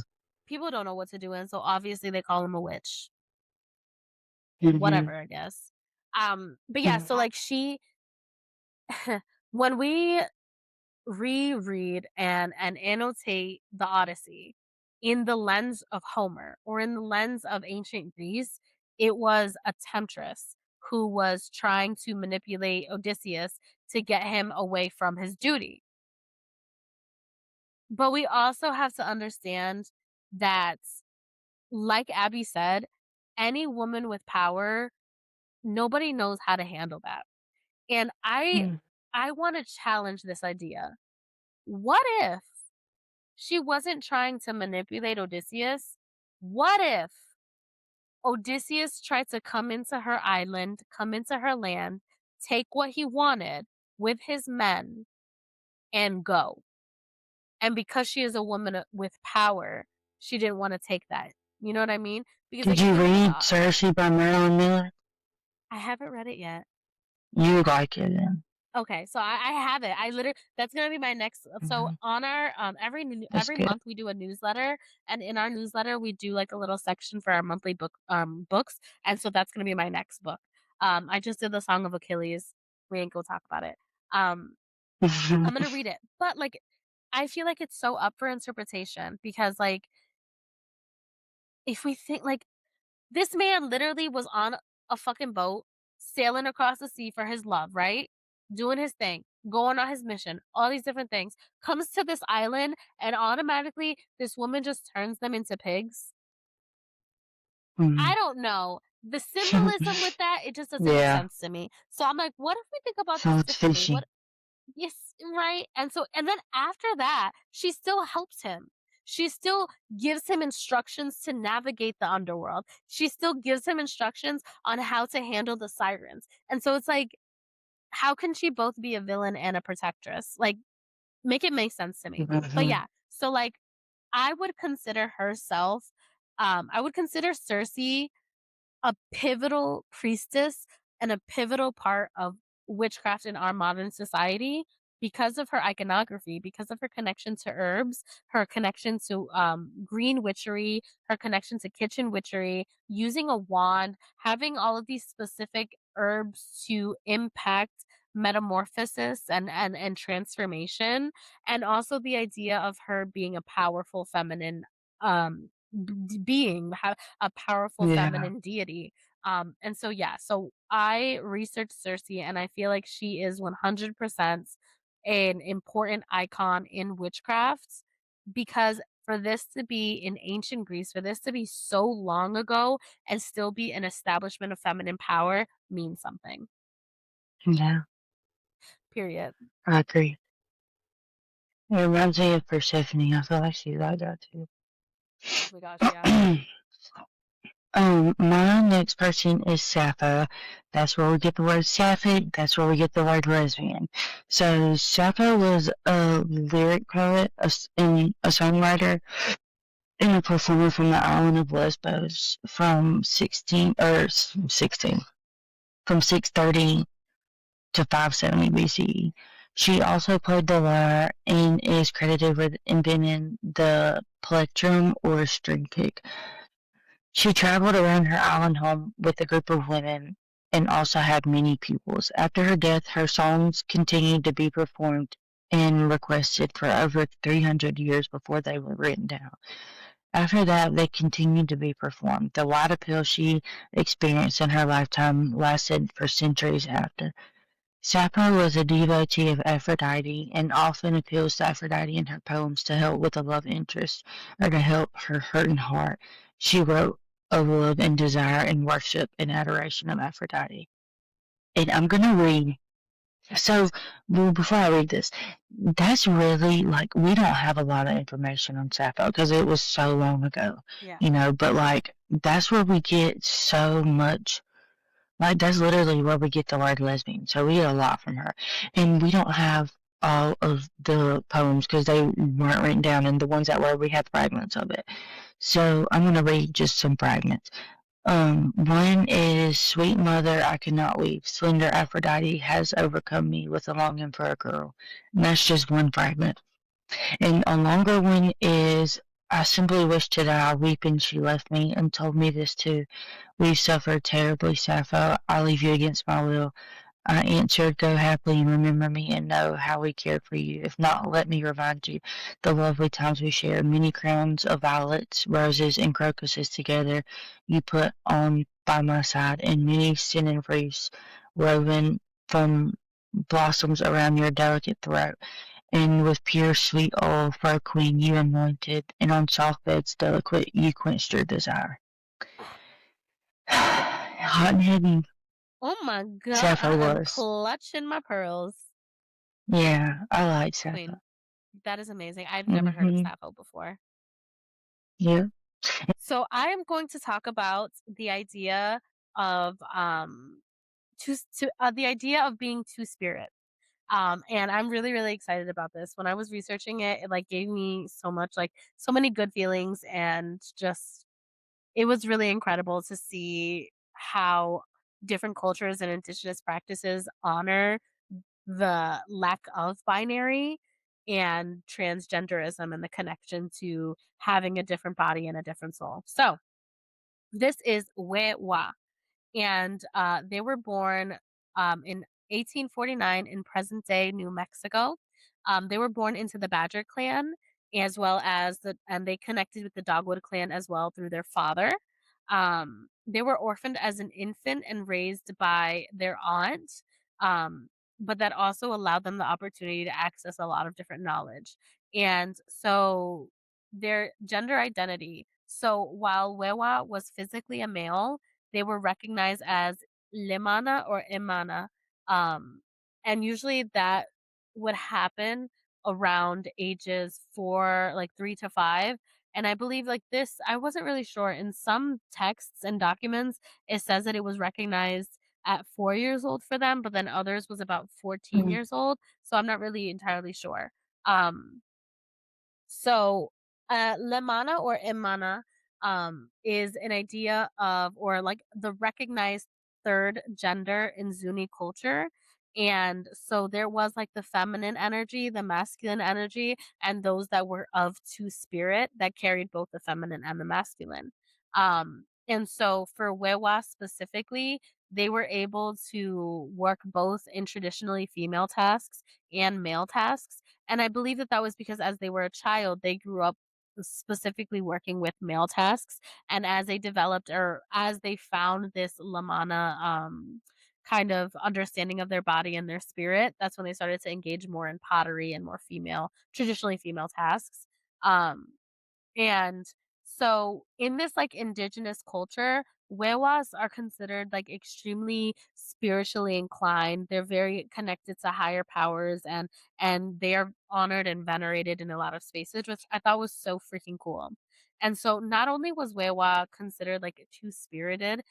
People don't know what to do, and so obviously they call them a witch. Mm-hmm. Whatever, I guess. But yeah, so like when we reread and annotate the Odyssey, in the lens of Homer or in the lens of ancient Greece, it was a temptress who was trying to manipulate Odysseus to get him away from his duty. But we also have to understand that, like Abby said, any woman with power, nobody knows how to handle that. And Mm. I want to challenge this idea. What if she wasn't trying to manipulate Odysseus? What if Odysseus tried to come into her island, come into her land, take what he wanted with his men, and go? And because she is a woman with power, she didn't want to take that. You know what I mean? Because Did like if you you read Cersei by Marilyn Miller? I haven't read it yet. You would like it then. Okay, so I have it. I literally that's gonna be my next. So Hmm. on our That's every good. month we do a newsletter, and in our newsletter we do like a little section for our monthly books, and so that's gonna be my next book. I just did the Song of Achilles. We ain't gonna talk about it. Um, I'm gonna read it, but like I feel like it's so up for interpretation because like if we think like this man literally was on a fucking boat, sailing across the sea for his love, right? Doing his thing, going on his mission, all these different things. Comes to this island, and automatically this woman just turns them into pigs. I Mm. don't know. The symbolism with that, it just doesn't make Yeah. sense to me. So I'm like, what if we think about So this it's differently? fishy. What Yes, right? And then after that, she still helps him. She still gives him instructions to navigate the underworld. She still gives him instructions on how to handle the sirens. And so it's like, how can she both be a villain and a protectress? Like, make it make sense to me. But Hmm. yeah, so like I would consider herself I would consider Cersei a pivotal priestess and a pivotal part of witchcraft in our modern society because of her iconography, because of her connection to herbs, her connection to green witchery, her connection to kitchen witchery, using a wand, having all of these specific herbs to impact metamorphosis and transformation, and also the idea of her being a powerful feminine being, a powerful Yeah. feminine deity. And so yeah, so I researched Cersei and I feel like she is 100% an important icon in witchcraft because for this to be in ancient Greece, for this to be so long ago and still be an establishment of feminine power means something. Yeah. Period. I agree. It reminds me of Persephone. I feel like she's like that too. Oh my gosh, yeah. My next person is Sappho. That's where we get the word sapphic. That's where we get the word lesbian. So Sappho was a lyric poet, and a songwriter, and a performer from the island of Lesbos from 16 from 630 to 570 BCE. She also played the lyre and is credited with inventing the plectrum or string pick. She traveled around her island home with a group of women and also had many pupils. After her death, her songs continued to be performed and requested for over 300 years before they were written down. After that, they continued to be performed. The wide appeal she experienced in her lifetime lasted for centuries after. Sappho was a devotee of Aphrodite and often appeals to Aphrodite in her poems to help with a love interest or to help her hurting heart. She wrote of love and desire and worship and adoration of Aphrodite. And I'm going to read. So, well, before I read this, that's really like we don't have a lot of information on Sappho because it was so long ago, Yeah. but like that's where we get so much, like that's literally where we get the word lesbian. So we get a lot from her, and we don't have all of the poems because they weren't written down, and the ones that were, we have fragments of it. So I'm gonna read just some fragments. One is Sweet Mother, I cannot weep. Slender Aphrodite has overcome me with a longing for a girl. And that's just one fragment. And a longer one is I simply wish to die. Weeping, she left me and told me this too. We've suffered terribly, Sappho. I leave you against my will. I answered, "Go happily and remember me and know how we cared for you. If not, let me remind you the lovely times we shared. Many crowns of violets, roses, and crocuses together you put on by my side, and many scented wreaths woven from blossoms around your delicate throat. And with pure sweet oil for a queen you anointed, and on soft beds delicate you quenched your desire." Hot and heavy Oh my god, Sappho I am was. clutching my pearls. Yeah, I like Sappho. Queen. That is amazing. I've never heard of Mhm. Sappho before. Yeah. So I am going to talk about the idea of the idea of being two spirit. And I'm really, really excited about this. When I was researching it, it like gave me so much, like so many good feelings, and just it was really incredible to see how different cultures and indigenous practices honor the lack of binary and transgenderism and the connection to having a different body and a different soul. So this is Wewa, and they were born in 1849 in present day New Mexico. They were born into the Badger clan, as well as and they connected with the Dogwood clan as well through their father. They were orphaned as an infant and raised by their aunt, um, but that also allowed them the opportunity to access a lot of different knowledge. And so their gender identity. So while Wewa was physically a male, they were recognized as limana or imana, um, and usually that would happen around ages 4, like 3 to 5, and I believe, like, this I wasn't really sure. In some texts and documents, it says that it was recognized at 4 years old for them, but then others was about 14 Mhm. years old, so I'm not really entirely sure. Um so, lemana or imana is an idea of, or like the recognized third gender in Zuni culture. And so there was like the feminine energy, the masculine energy, and those that were of two spirit that carried both the feminine and the masculine. And so for Wewa specifically, they were able to work both in traditionally female tasks and male tasks, and I believe that that was because as they were a child, they grew up specifically working with male tasks, and as they developed, or as they found this Lamana, kind of understanding of their body and their spirit, that's when they started to engage more in pottery and more traditionally female tasks. Um, and so in this like indigenous culture, Wewas are considered like extremely spiritually inclined. They're very connected to higher powers, and they are honored and venerated in a lot of spaces, which I thought was so freaking cool. And so not only was Wewa considered like two-spirited,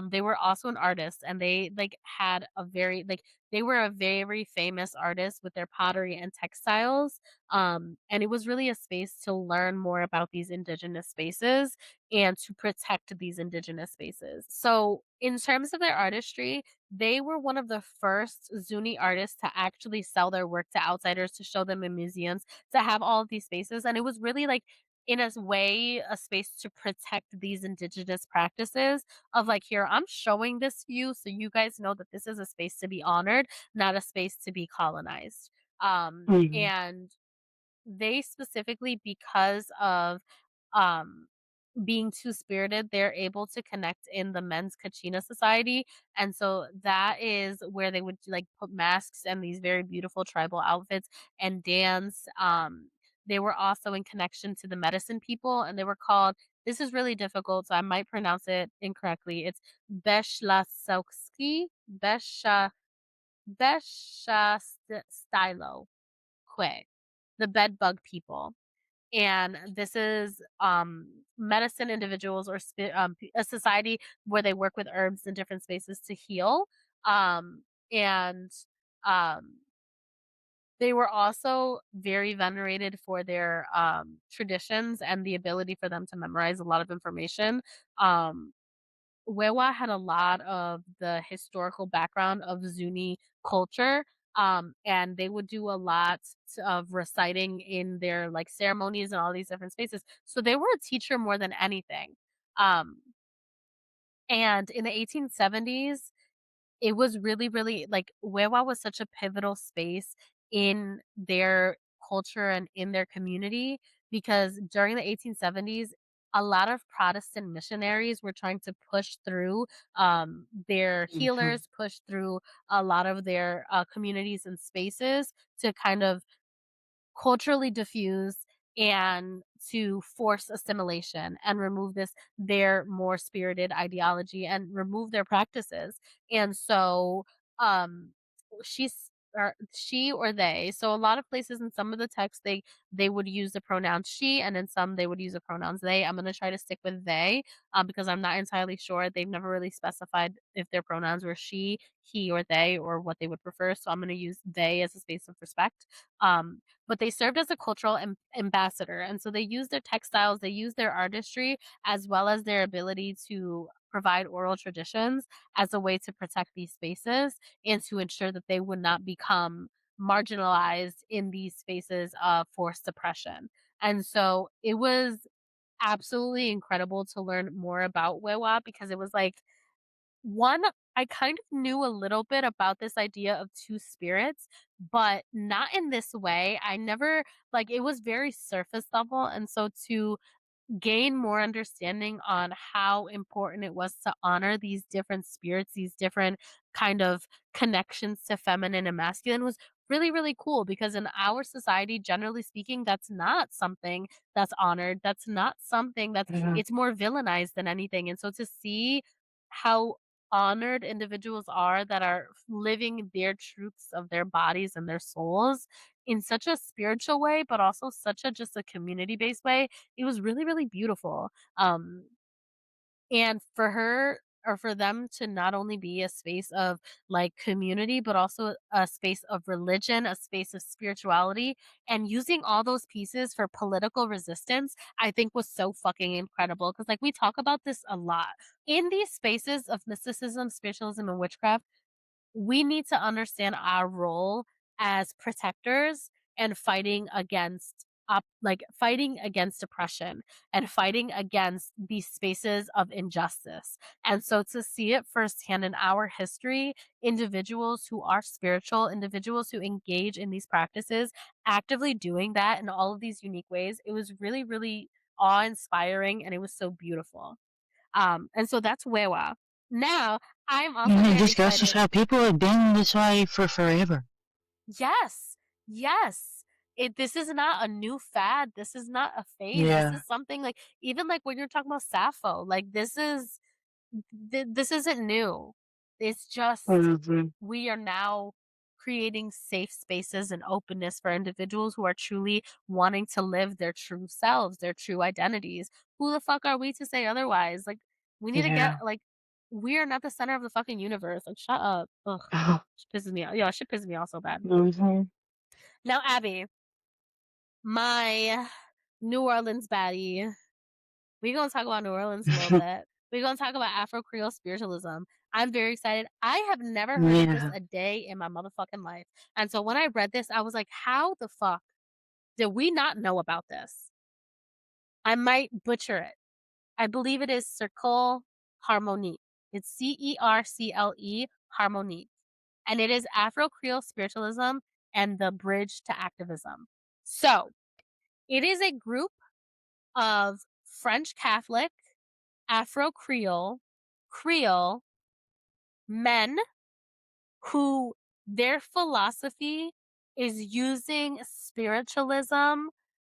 they were also an artist, and they like had a very like they were a very famous artist with their pottery and textiles, and it was really a space to learn more about these indigenous spaces and to protect these indigenous spaces. So, in terms of their artistry, they were one of the first Zuni artists to actually sell their work to outsiders, to show them in museums, to have all of these spaces. And it was really like, in a way, a space to protect these indigenous practices of like, here, I'm showing this to you so you guys know that this is a space to be honored, not a space to be colonized. Mhm. And they specifically, because of, um, being two-spirited, they're able to connect in the men's Kachina society, and so that is where they would, like, put masks and these very beautiful tribal outfits and dance. They were also in connection to the medicine people, and they were called, this is really difficult, so I might pronounce it incorrectly. It's Beshlaselski, Stylo Kwe, the bed bug people. And this is medicine individuals, or a society where they work with herbs in different spaces to heal. And um, they were also very venerated for their traditions and the ability for them to memorize a lot of information. Um, Wewa had a lot of the historical background of Zuni culture, and they would do a lot of reciting in their like ceremonies and all these different spaces. So they were a teacher more than anything. Um, and in the 1870s, it was really, really like, Wewa was such a pivotal space in their culture and in their community because during the 1870s, a lot of Protestant missionaries were trying to push through, their Mhm. healers, push through a lot of their, communities and spaces to kind of culturally diffuse and to force assimilation and remove this their more spirited ideology and remove their practices. And so um she's or she or they. So a lot of places in some of the texts they would use the pronoun she and in some they would use the pronouns they. I'm going to try to stick with they because I'm not entirely sure. They've never really specified if their pronouns were she, he or they or what they would prefer. So I'm going to use they as a space of respect. But they served as a cultural ambassador. And so they used their textiles, they used their artistry, as well as their ability to provide oral traditions as a way to protect these spaces and to ensure that they would not become marginalized in these spaces of forced oppression. And so it was absolutely incredible to learn more about Wewa because it was like one, I kind of knew a little bit about this idea of 2 spirits, but not in this way. I never like, it was very surface level, and so to gain more understanding on how important it was to honor these different spirits, these different kind of connections to feminine and masculine was really, really cool because in our society, generally speaking, that's not something that's honored. That's not something that's Yeah. it's more villainized than anything. And so to see how honored individuals are that are living their truths of their bodies and their souls in such a spiritual way, but also such a just a community based way, it was really, really beautiful. And for her or for them to not only be a space of like community, but also a space of religion, a space of spirituality, and using all those pieces for political resistance, I think was so fucking incredible. Cause like we talk about this a lot. In these spaces of mysticism, spiritualism, and witchcraft, we need to understand our role as protectors and fighting against fighting against oppression and fighting against these spaces of injustice. And so to see it firsthand in our history, individuals who are spiritual, individuals who engage in these practices, actively doing that in all of these unique ways, it was really, really awe-inspiring and it was so beautiful. And so that's Wewa. Now, I'm also And it very just goes to excited. show people have been this way for forever. Yes. Yes. This is not a new fad. This is not a phase. This Yeah. is something like even like when you're talking about Sappho, like this isn't new. It's just Mhm. we are now creating safe spaces and openness for individuals who are truly wanting to live their true selves, their true identities. Who the fuck are we to say otherwise? Like we need to get Yeah. like we are not the center of the fucking universe. Like shut up. Ugh. Shit pisses me off. Yeah, shit pisses me off so bad. Mhm. Now, Abby, my New Orleans baddie. We gonna talk about New Orleans a little bit. We're gonna talk about Afro Creole spiritualism. I'm very excited. I have never heard of this Yeah. a day in my motherfucking life. And so when I read this, I was like, how the fuck did we not know about this? I might butcher it. I believe it is Circle Harmonique. It's CERCLE Harmonique. And it is Afro Creole spiritualism and the bridge to activism. So it is a group of French Catholic, Afro Creole men who their philosophy is using spiritualism,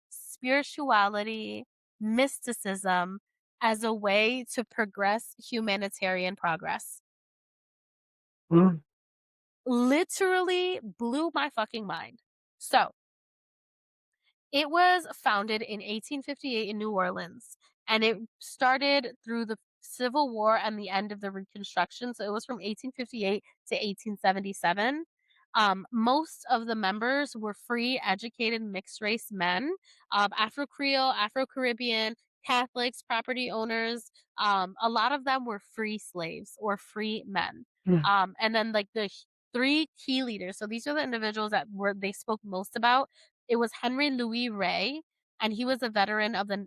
spirituality, mysticism as a way to progress humanitarian progress. Mm. Literally blew my fucking mind. So, it was founded in 1858 in New Orleans, and it started through the Civil War and the end of the Reconstruction. So it was from 1858 to 1877. Most of the members were free, educated, mixed race men, Afro Creole, Afro Caribbean, Catholics, property owners. A lot of them were free slaves or free men. Mm. And then, like, three key leaders. So these are the individuals that were they spoke most about. It was Henry Louis Ray, and he was a veteran of the,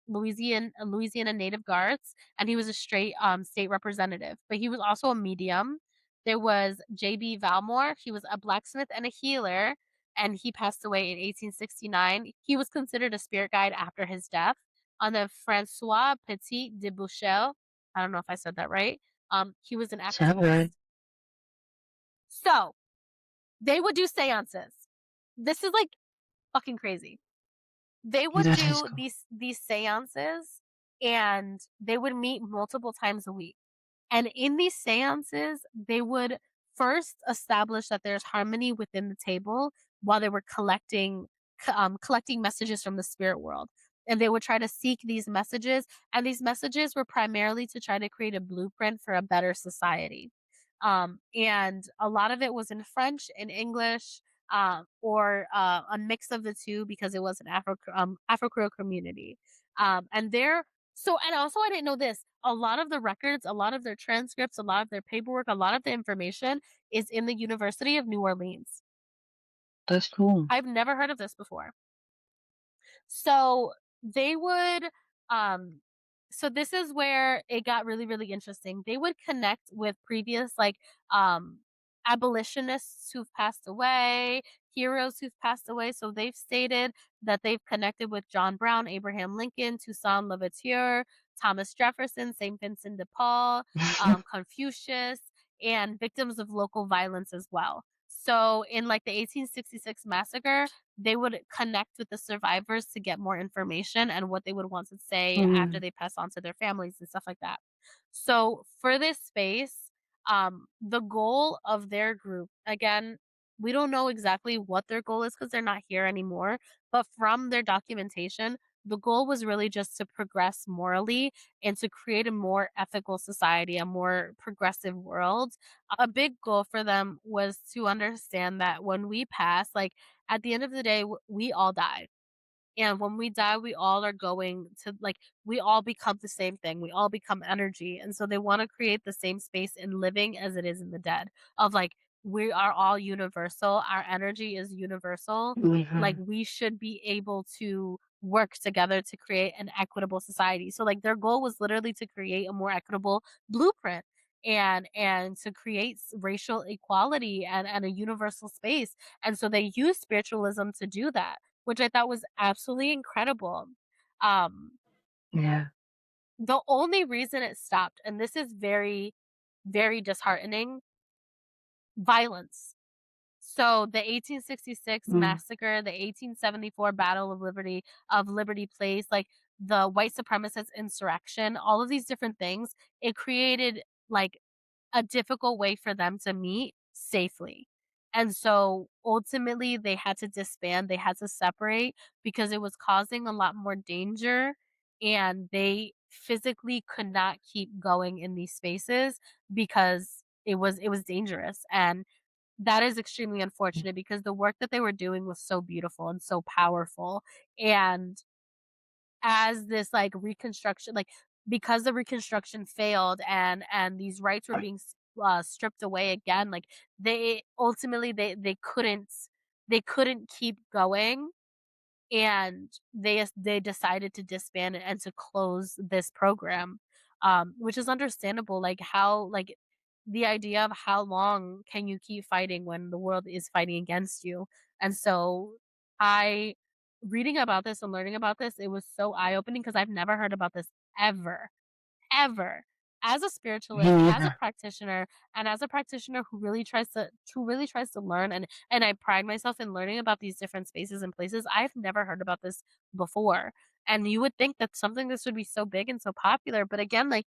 Louisiana Native Guards, and he was a straight, state representative, but he was also a medium. There was J.B. Valmore, he was a blacksmith and a healer, and he passed away in 1869. He was considered a spirit guide after his death. And then Francois Petit de Bouchel, I don't know if I said that right, he was an Sound good. exorcist. So, they would do seances. This is, like, fucking crazy. They would That is do cool. these seances, and they would meet multiple times a week. And in these seances, they would first establish that there's harmony within the table while they were collecting messages from the spirit world. And they would try to seek these messages, and these messages were primarily to try to create a blueprint for a better society. And a lot of it was in French and English, or a mix of the two because it was an Afro Creole community. And they're so and also I didn't know this. A lot of the records, a lot of their transcripts, a lot of their paperwork, a lot of the information is in the University of New Orleans. That's cool. I've never heard of this before. So they would um so this is where it got really, really interesting. They would connect with previous abolitionists who've passed away, heroes who've passed away. So they've stated that they've connected with John Brown, Abraham Lincoln, Toussaint Louverture, Thomas Jefferson, St. Vincent de Paul, Confucius, and victims of local violence as well. So in like the 1866 massacre, they would connect with the survivors to get more information and what they would want to say after Mm, they pass on to their families and stuff like that. So for this space, the goal of their group, again, we don't know exactly what their goal is because they're not here anymore. But from their documentation, the goal was really just to progress morally and to create a more ethical society, a more progressive world. A big goal for them was to understand that when we pass, like at the end of the day, we all die. And when we die, we all are going to like we all become the same thing. We all become energy. And so they want to create the same space in living as it is in the dead. Of like we are all universal. Our energy is universal. Like mhm. we should be able to work together to create an equitable society. So like their goal was literally to create a more equitable blueprint and to create racial equality and a universal space. And so they use spiritualism to do that, which I thought was absolutely incredible. Um, Yeah. the only reason it stopped, and this is very, very disheartening, violence. So the 1866 Mm, massacre, the 1874 Battle of Liberty Place, like the white supremacist insurrection, all of these different things, it created like a difficult way for them to meet safely. And so ultimately they had to disband, they had to separate because it was causing a lot more danger and they physically could not keep going in these spaces because it was dangerous. And that is extremely unfortunate because the work that they were doing was so beautiful and so powerful. And as this like reconstruction like because the reconstruction failed and these rights were being stripped away again, like they ultimately they couldn't keep going, and they decided to disband it and to close this program, which is understandable. Like how like the idea of how long can you keep fighting when the world is fighting against you. And so I reading about this and learning about this, it was so eye opening because I've never heard about this ever ever. As a me spiritualist, as a neither. practitioner, and as a practitioner who really tries to learn, and I pride myself in learning about these different spaces and places, I've never heard about this before. And you would think that something this would be so big and so popular, but again, like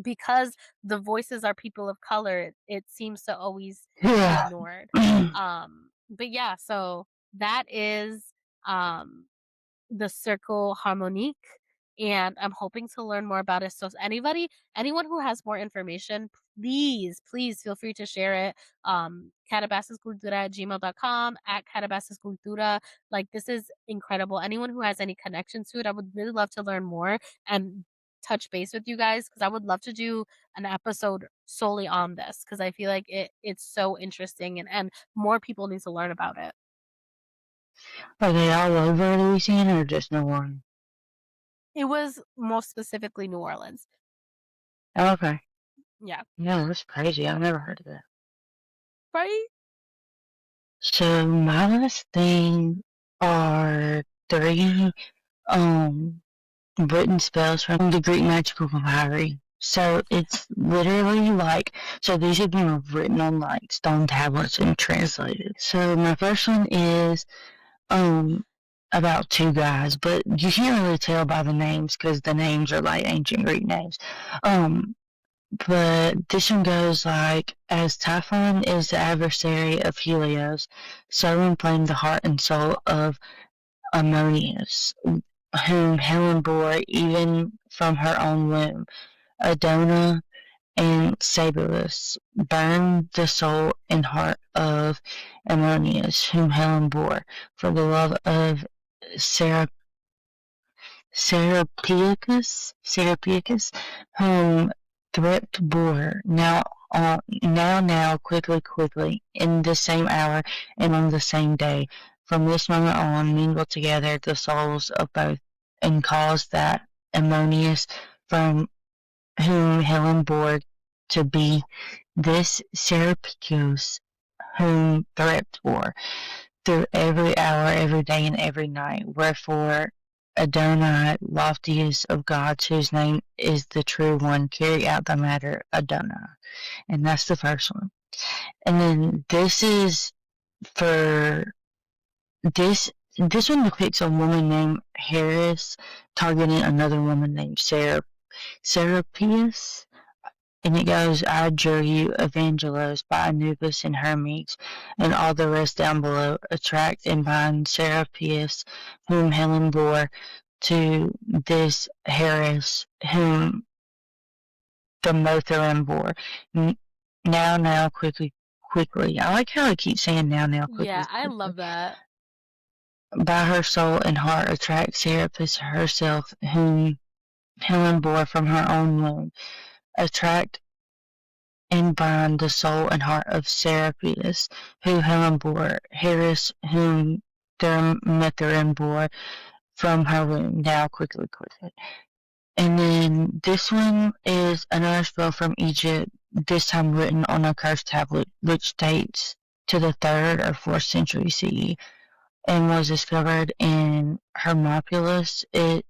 because the voices are people of color, it seems to always be Yeah. ignored. But yeah, so that is um the Circle Harmonique, and I'm hoping to learn more about it. So if anyone who has more information, please, please feel free to share it. Calabasascultura@gmail.com, at Calabasascultura. Like this is incredible. Anyone who has any connection to it, I would really love to learn more and touch base with you guys because I would love to do an episode solely on this because I feel like it's so interesting and more people need to learn about it. Are they all over Louisiana or just no one? It was most specifically New Orleans. Okay. Yeah. Yeah, that's crazy. I've never heard of that. Right? So my last thing are three um written spells from the Greek magical papyri. So it's literally like, so these have been written on like stone tablets and translated. So my first one is um about two guys, but you can't really tell by the names because the names are like ancient Greek names. Um, but this one goes like, as Typhon is the adversary of Helios, so inflamed the heart and soul of Ammonius, whom Helen bore even from her own womb. Adona and Sabelus burned the soul and heart of Ammonius, whom Helen bore, for the love of Sarah Serapeicus, whom Thript bore. Now, quickly, quickly, in the same hour and on the same day. From this moment on, mingled together the souls of both, and caused that Ammonius, from whom Helen bore, to be this Serapeicus, whom Thript bore through every hour, every day, and every night. Wherefore, Adonai, loftiest of gods, whose name is the true one, carry out the matter, Adonai. And that's the first one. And then this is for this one depicts a woman named Harris targeting another woman named Serapius. And it goes, I adjure you, Evangelos, by Anubis and Hermes, and all the rest down below, attract and bind Serapius, whom Helen bore, to this Harris, whom the Motharim bore. Now, quickly, quickly. I like how I keep saying now, quickly, Yeah, I quickly. love that. By her soul and heart attract Serapis herself, whom Helen bore from her own womb. Attract and bind the soul and heart of Serapius, who Helen bore, Harris, whom Thermethrin bore from her womb. Now, quickly, quickly. And then this one is another spell from Egypt, this time written on a cursed tablet, which dates to the 3rd or 4th century CE and was discovered in Hermopolis. And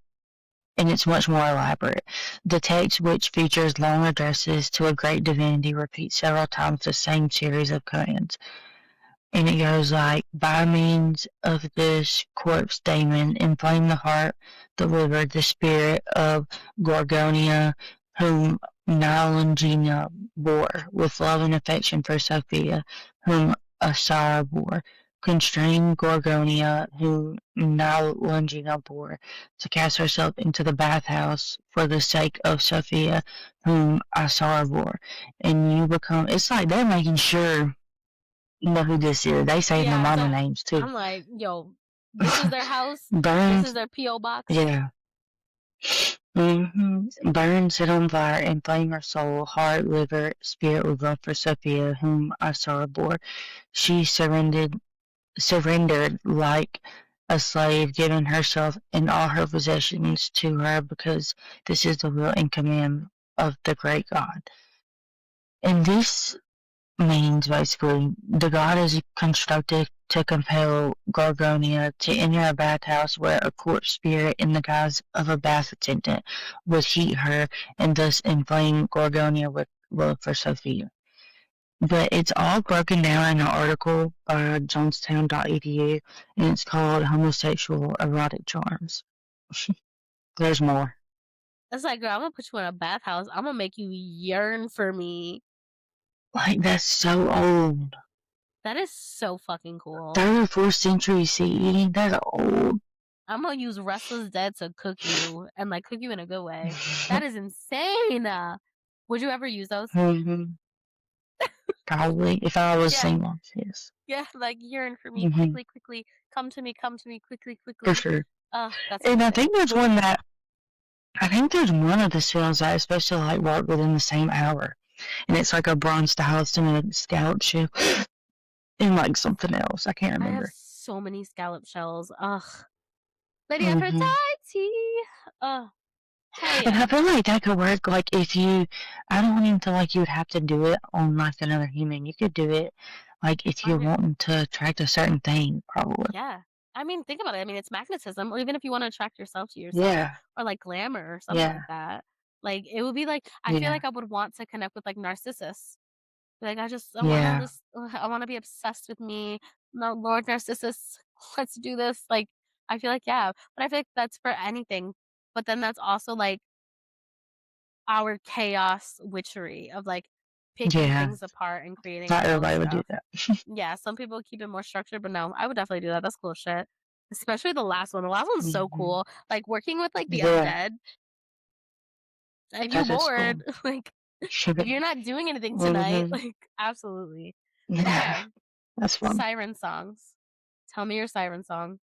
it's much more elaborate. The text, which features long addresses to a great divinity, repeats several times the same series of commands. And it goes like, by means of this corpse daemon, inflame the heart, the liver, the spirit of Gorgonia, whom Nilangina bore, with love and affection for Sophia, whom Asara bore. Constrain Gorgonia, whom Nilangina bore, to cast herself into the bathhouse for the sake of Sophia, whom Asara bore. And you become, it's like they're making sure you know who this is. They say their Yeah, mama so names too. I'm like, yo, this is their house. This is Burns, their P.O. box. yeah. Burn, set on fire, and flame her soul, heart, liver, spirit with love for Sophia, whom I saw aboard. She surrendered like a slave, giving herself and all her possessions to her, because this is the will and command of the great God. And this means basically the god is constructed to compel Gorgonia to enter a bathhouse where a corpse spirit in the guise of a bath attendant would heat her and thus inflame Gorgonia with love for Sophia. But it's all broken down in an article by Jonestown.edu, and it's called Homosexual Erotic Charms. There's more. It's like, girl, I'm gonna put you in a bathhouse. I'm gonna make you yearn for me. Like, that's so old. That is so fucking cool. 3rd or 4th century CE? That's old. I'm gonna use Restless Dead to cook you and like cook you in a good way. That is insane. Would you ever use those? Mhm. Probably, if I was Yeah, single, yes. yeah, like yearn for me Mhm. quickly, quickly. Come to me quickly, For quickly. sure. Oh, that's And amazing. I think there's one of the spells that especially like work within the same hour. And it's like a bronze talisman and a scallop shell and like something else. I can't I have remember. so many scallop shells. Ugh. Lady Mhm. Aphrodite. Ugh. Hell And I yeah. feel like that could work, like, if you I don't even feel like you would have to do it on, like, another human. You could do it, like, if you're On your wanting to attract a certain thing, probably. Yeah. I mean, think about it. I mean, it's magnetism, or even if you wanna attract yourself to yourself, Yeah, or, like, glamour or something yeah, like that. Like, it would be like I feel yeah, like I would want to connect with, like, Narcissus. Like, yeah, I wanna be obsessed with me. No, Lord Narcissus, let's do this. Like, I feel like, yeah, but I feel like that's for anything. But then that's also, like, our chaos witchery of, like, picking yeah. things apart and creating Not our own everybody would do stuff. that. Yeah, some people keep it more structured, but no, I would definitely do that. That's cool shit. Especially the last one. The last one's so Mhm. cool. Like, working with, like, the Yeah, undead. If you're that is bored, cool. like, Sugar if you're not doing anything tonight, mhm. like, absolutely. Yeah, Okay. that's fun. Siren songs. Tell me your siren song.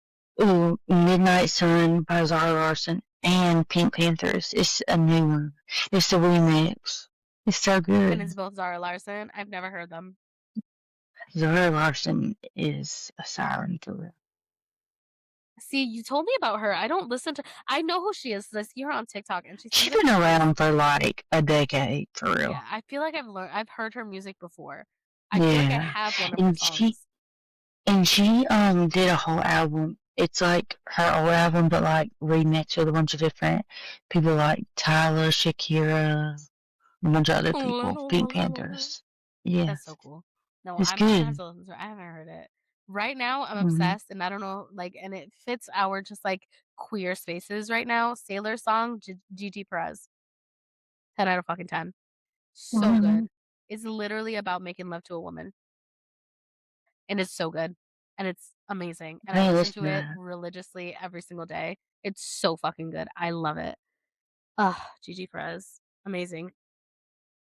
Ooh, Midnight Sun by Zara Larsson and Pink Panthers. It's a new one. It's the remix. It's so And it's good. both Zara Larson. I've never heard them. Zara Larsson is a siren for real. See, you told me about her. I don't listen to I know who she is 'cause I see her on TikTok and she She's seems like been a nice. around for like a decade, for real. Yeah, I feel like I've heard her music before. I feel like I Yeah. have one of her And she songs. and she did a whole album. It's like her old album but like remixed with a bunch of different people like Tyler, Shakira, a bunch of other people. Pink Panthers. That's so Yes. cool. No, It's I'm gonna have good. to listen to it. I haven't heard it. Right now, I'm Mhm. obsessed, and I don't know, like, and it fits our just like queer spaces right now. Sailor Song, Gigi Perez, 10 out of fucking 10. So Mhm. good. It's literally about making love to a woman, and it's so good, and it's amazing, and I I listen listen to to it that. religiously every single day. It's so fucking good. I love it. Ugh, Gigi Perez, amazing.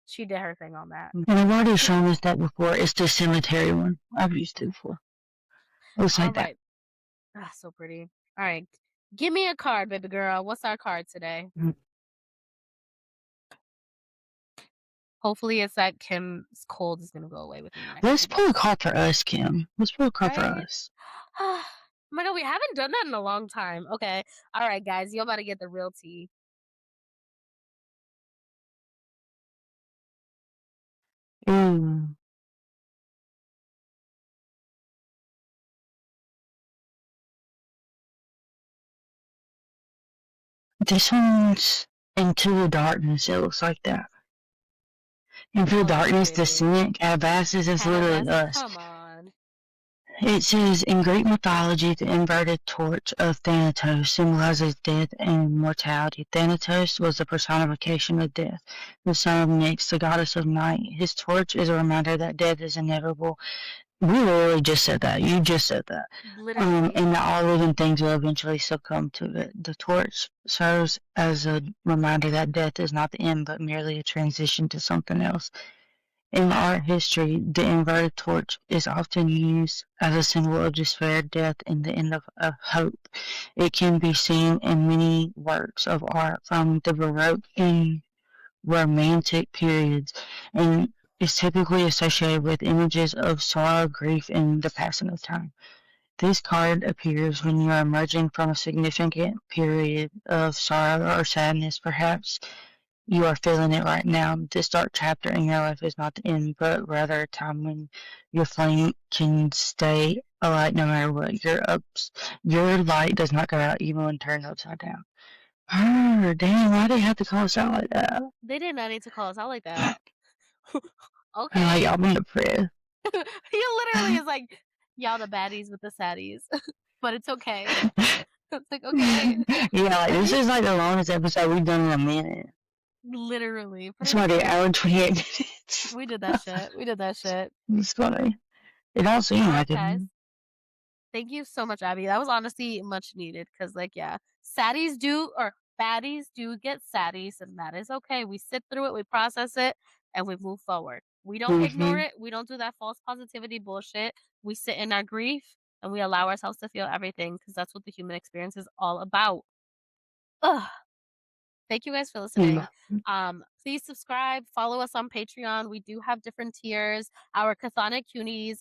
She did her thing on that. And I've already shown us that before. It's the cemetery one. I've used it before. It looks All like that. right. Ah, so pretty. All right. Give me a card, baby girl. What's our card today? Mhm. Hopefully, it's that Kim's cold is gonna go away within the next Let's few pull a days. card for us, Kim. Let's pull a card for Right? us. Oh my god, we haven't done that in a long time. Okay. All right, guys, you about to get the real tea. Ooh. This one's into the darkness. It looks like that. Into the Oh darkness, shit. descent, Calabasas is literally Calabasas, us. come on. It says in Greek mythology, the inverted torch of Thanatos symbolizes death and mortality. Thanatos was the personification of death, the son of Nyx, the goddess of night. His torch is a reminder that death is inevitable. We literally just said that. You just said that. Literally. And that all living things will eventually succumb to it. The torch serves as a reminder that death is not the end, but merely a transition to something else. In art history, the inverted torch is often used as a symbol of despair, death, and the end of hope. It can be seen in many works of art from the Baroque and Romantic periods, and is typically associated with images of sorrow, grief, and the passing of time. This card appears when you are emerging from a significant period of sorrow or sadness, perhaps you are feeling it right now. This dark chapter in your life is not the end, but rather a time when your flame can stay alight no matter what. Your light does not go out even when turned upside down. Damn, why do you have to call us out like that? They did not need to call us out like that. I'm like, Okay. I'm depressed. He literally is like, y'all the baddies with the saddies. But it's okay. It's like, okay. Yeah, like, At this least is like the longest episode we've done in a minute. literally, but It's it's already an okay. hour and 28 minutes. We did that shit. We did that shit. It's funny. It don't seem Alright, like it. guys. Thank you so much, Abby. That was honestly much needed because, like, yeah, saddies do or baddies do get saddies, and that is okay. We sit through it, we process it, and we move forward. We don't ignore Mm-hmm. it. We don't do that false positivity bullshit. We sit in our grief and we allow ourselves to feel everything because that's what the human experience is all about. Ugh. Thank you guys for Yeah. listening. Please subscribe, follow us on Patreon. We do have different tiers. Our Chthonic Cuties,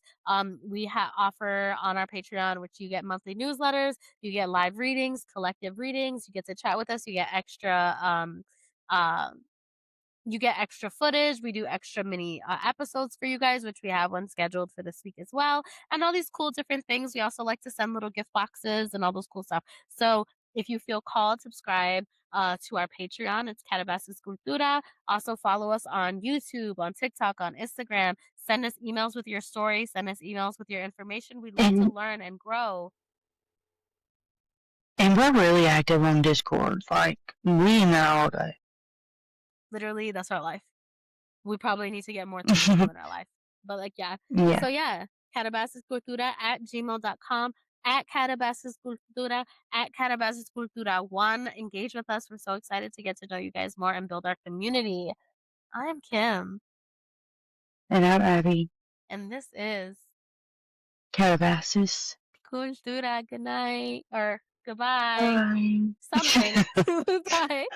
we offer on our Patreon, which you get monthly newsletters, you get live readings, collective readings, you get to chat with us, uh, you get extra footage. We do extra mini episodes for you guys, which we have one scheduled for this week as well. And all these cool different things. We also like to send little gift boxes and all those cool stuff. So if you feel called, subscribe to our Patreon. It's Calabasas Cultura. Also follow us on YouTube, on TikTok, on Instagram. Send us emails with your story. Send us emails with your information. We love to And learn and grow. we're really active on Discord. Like we email all day. Literally, that's our life. We probably need to get more things to do in our life. But like, yeah. Yeah. So yeah, calabasascultura@gmail.com, at calabasascultura, at calabasascultura1. Engage with us. We're so excited to get to know you guys more and build our community. I'm Kim, And I'm Abby. and this is Calabasas. Cultura. Good night or goodbye. Bye. Something. Bye.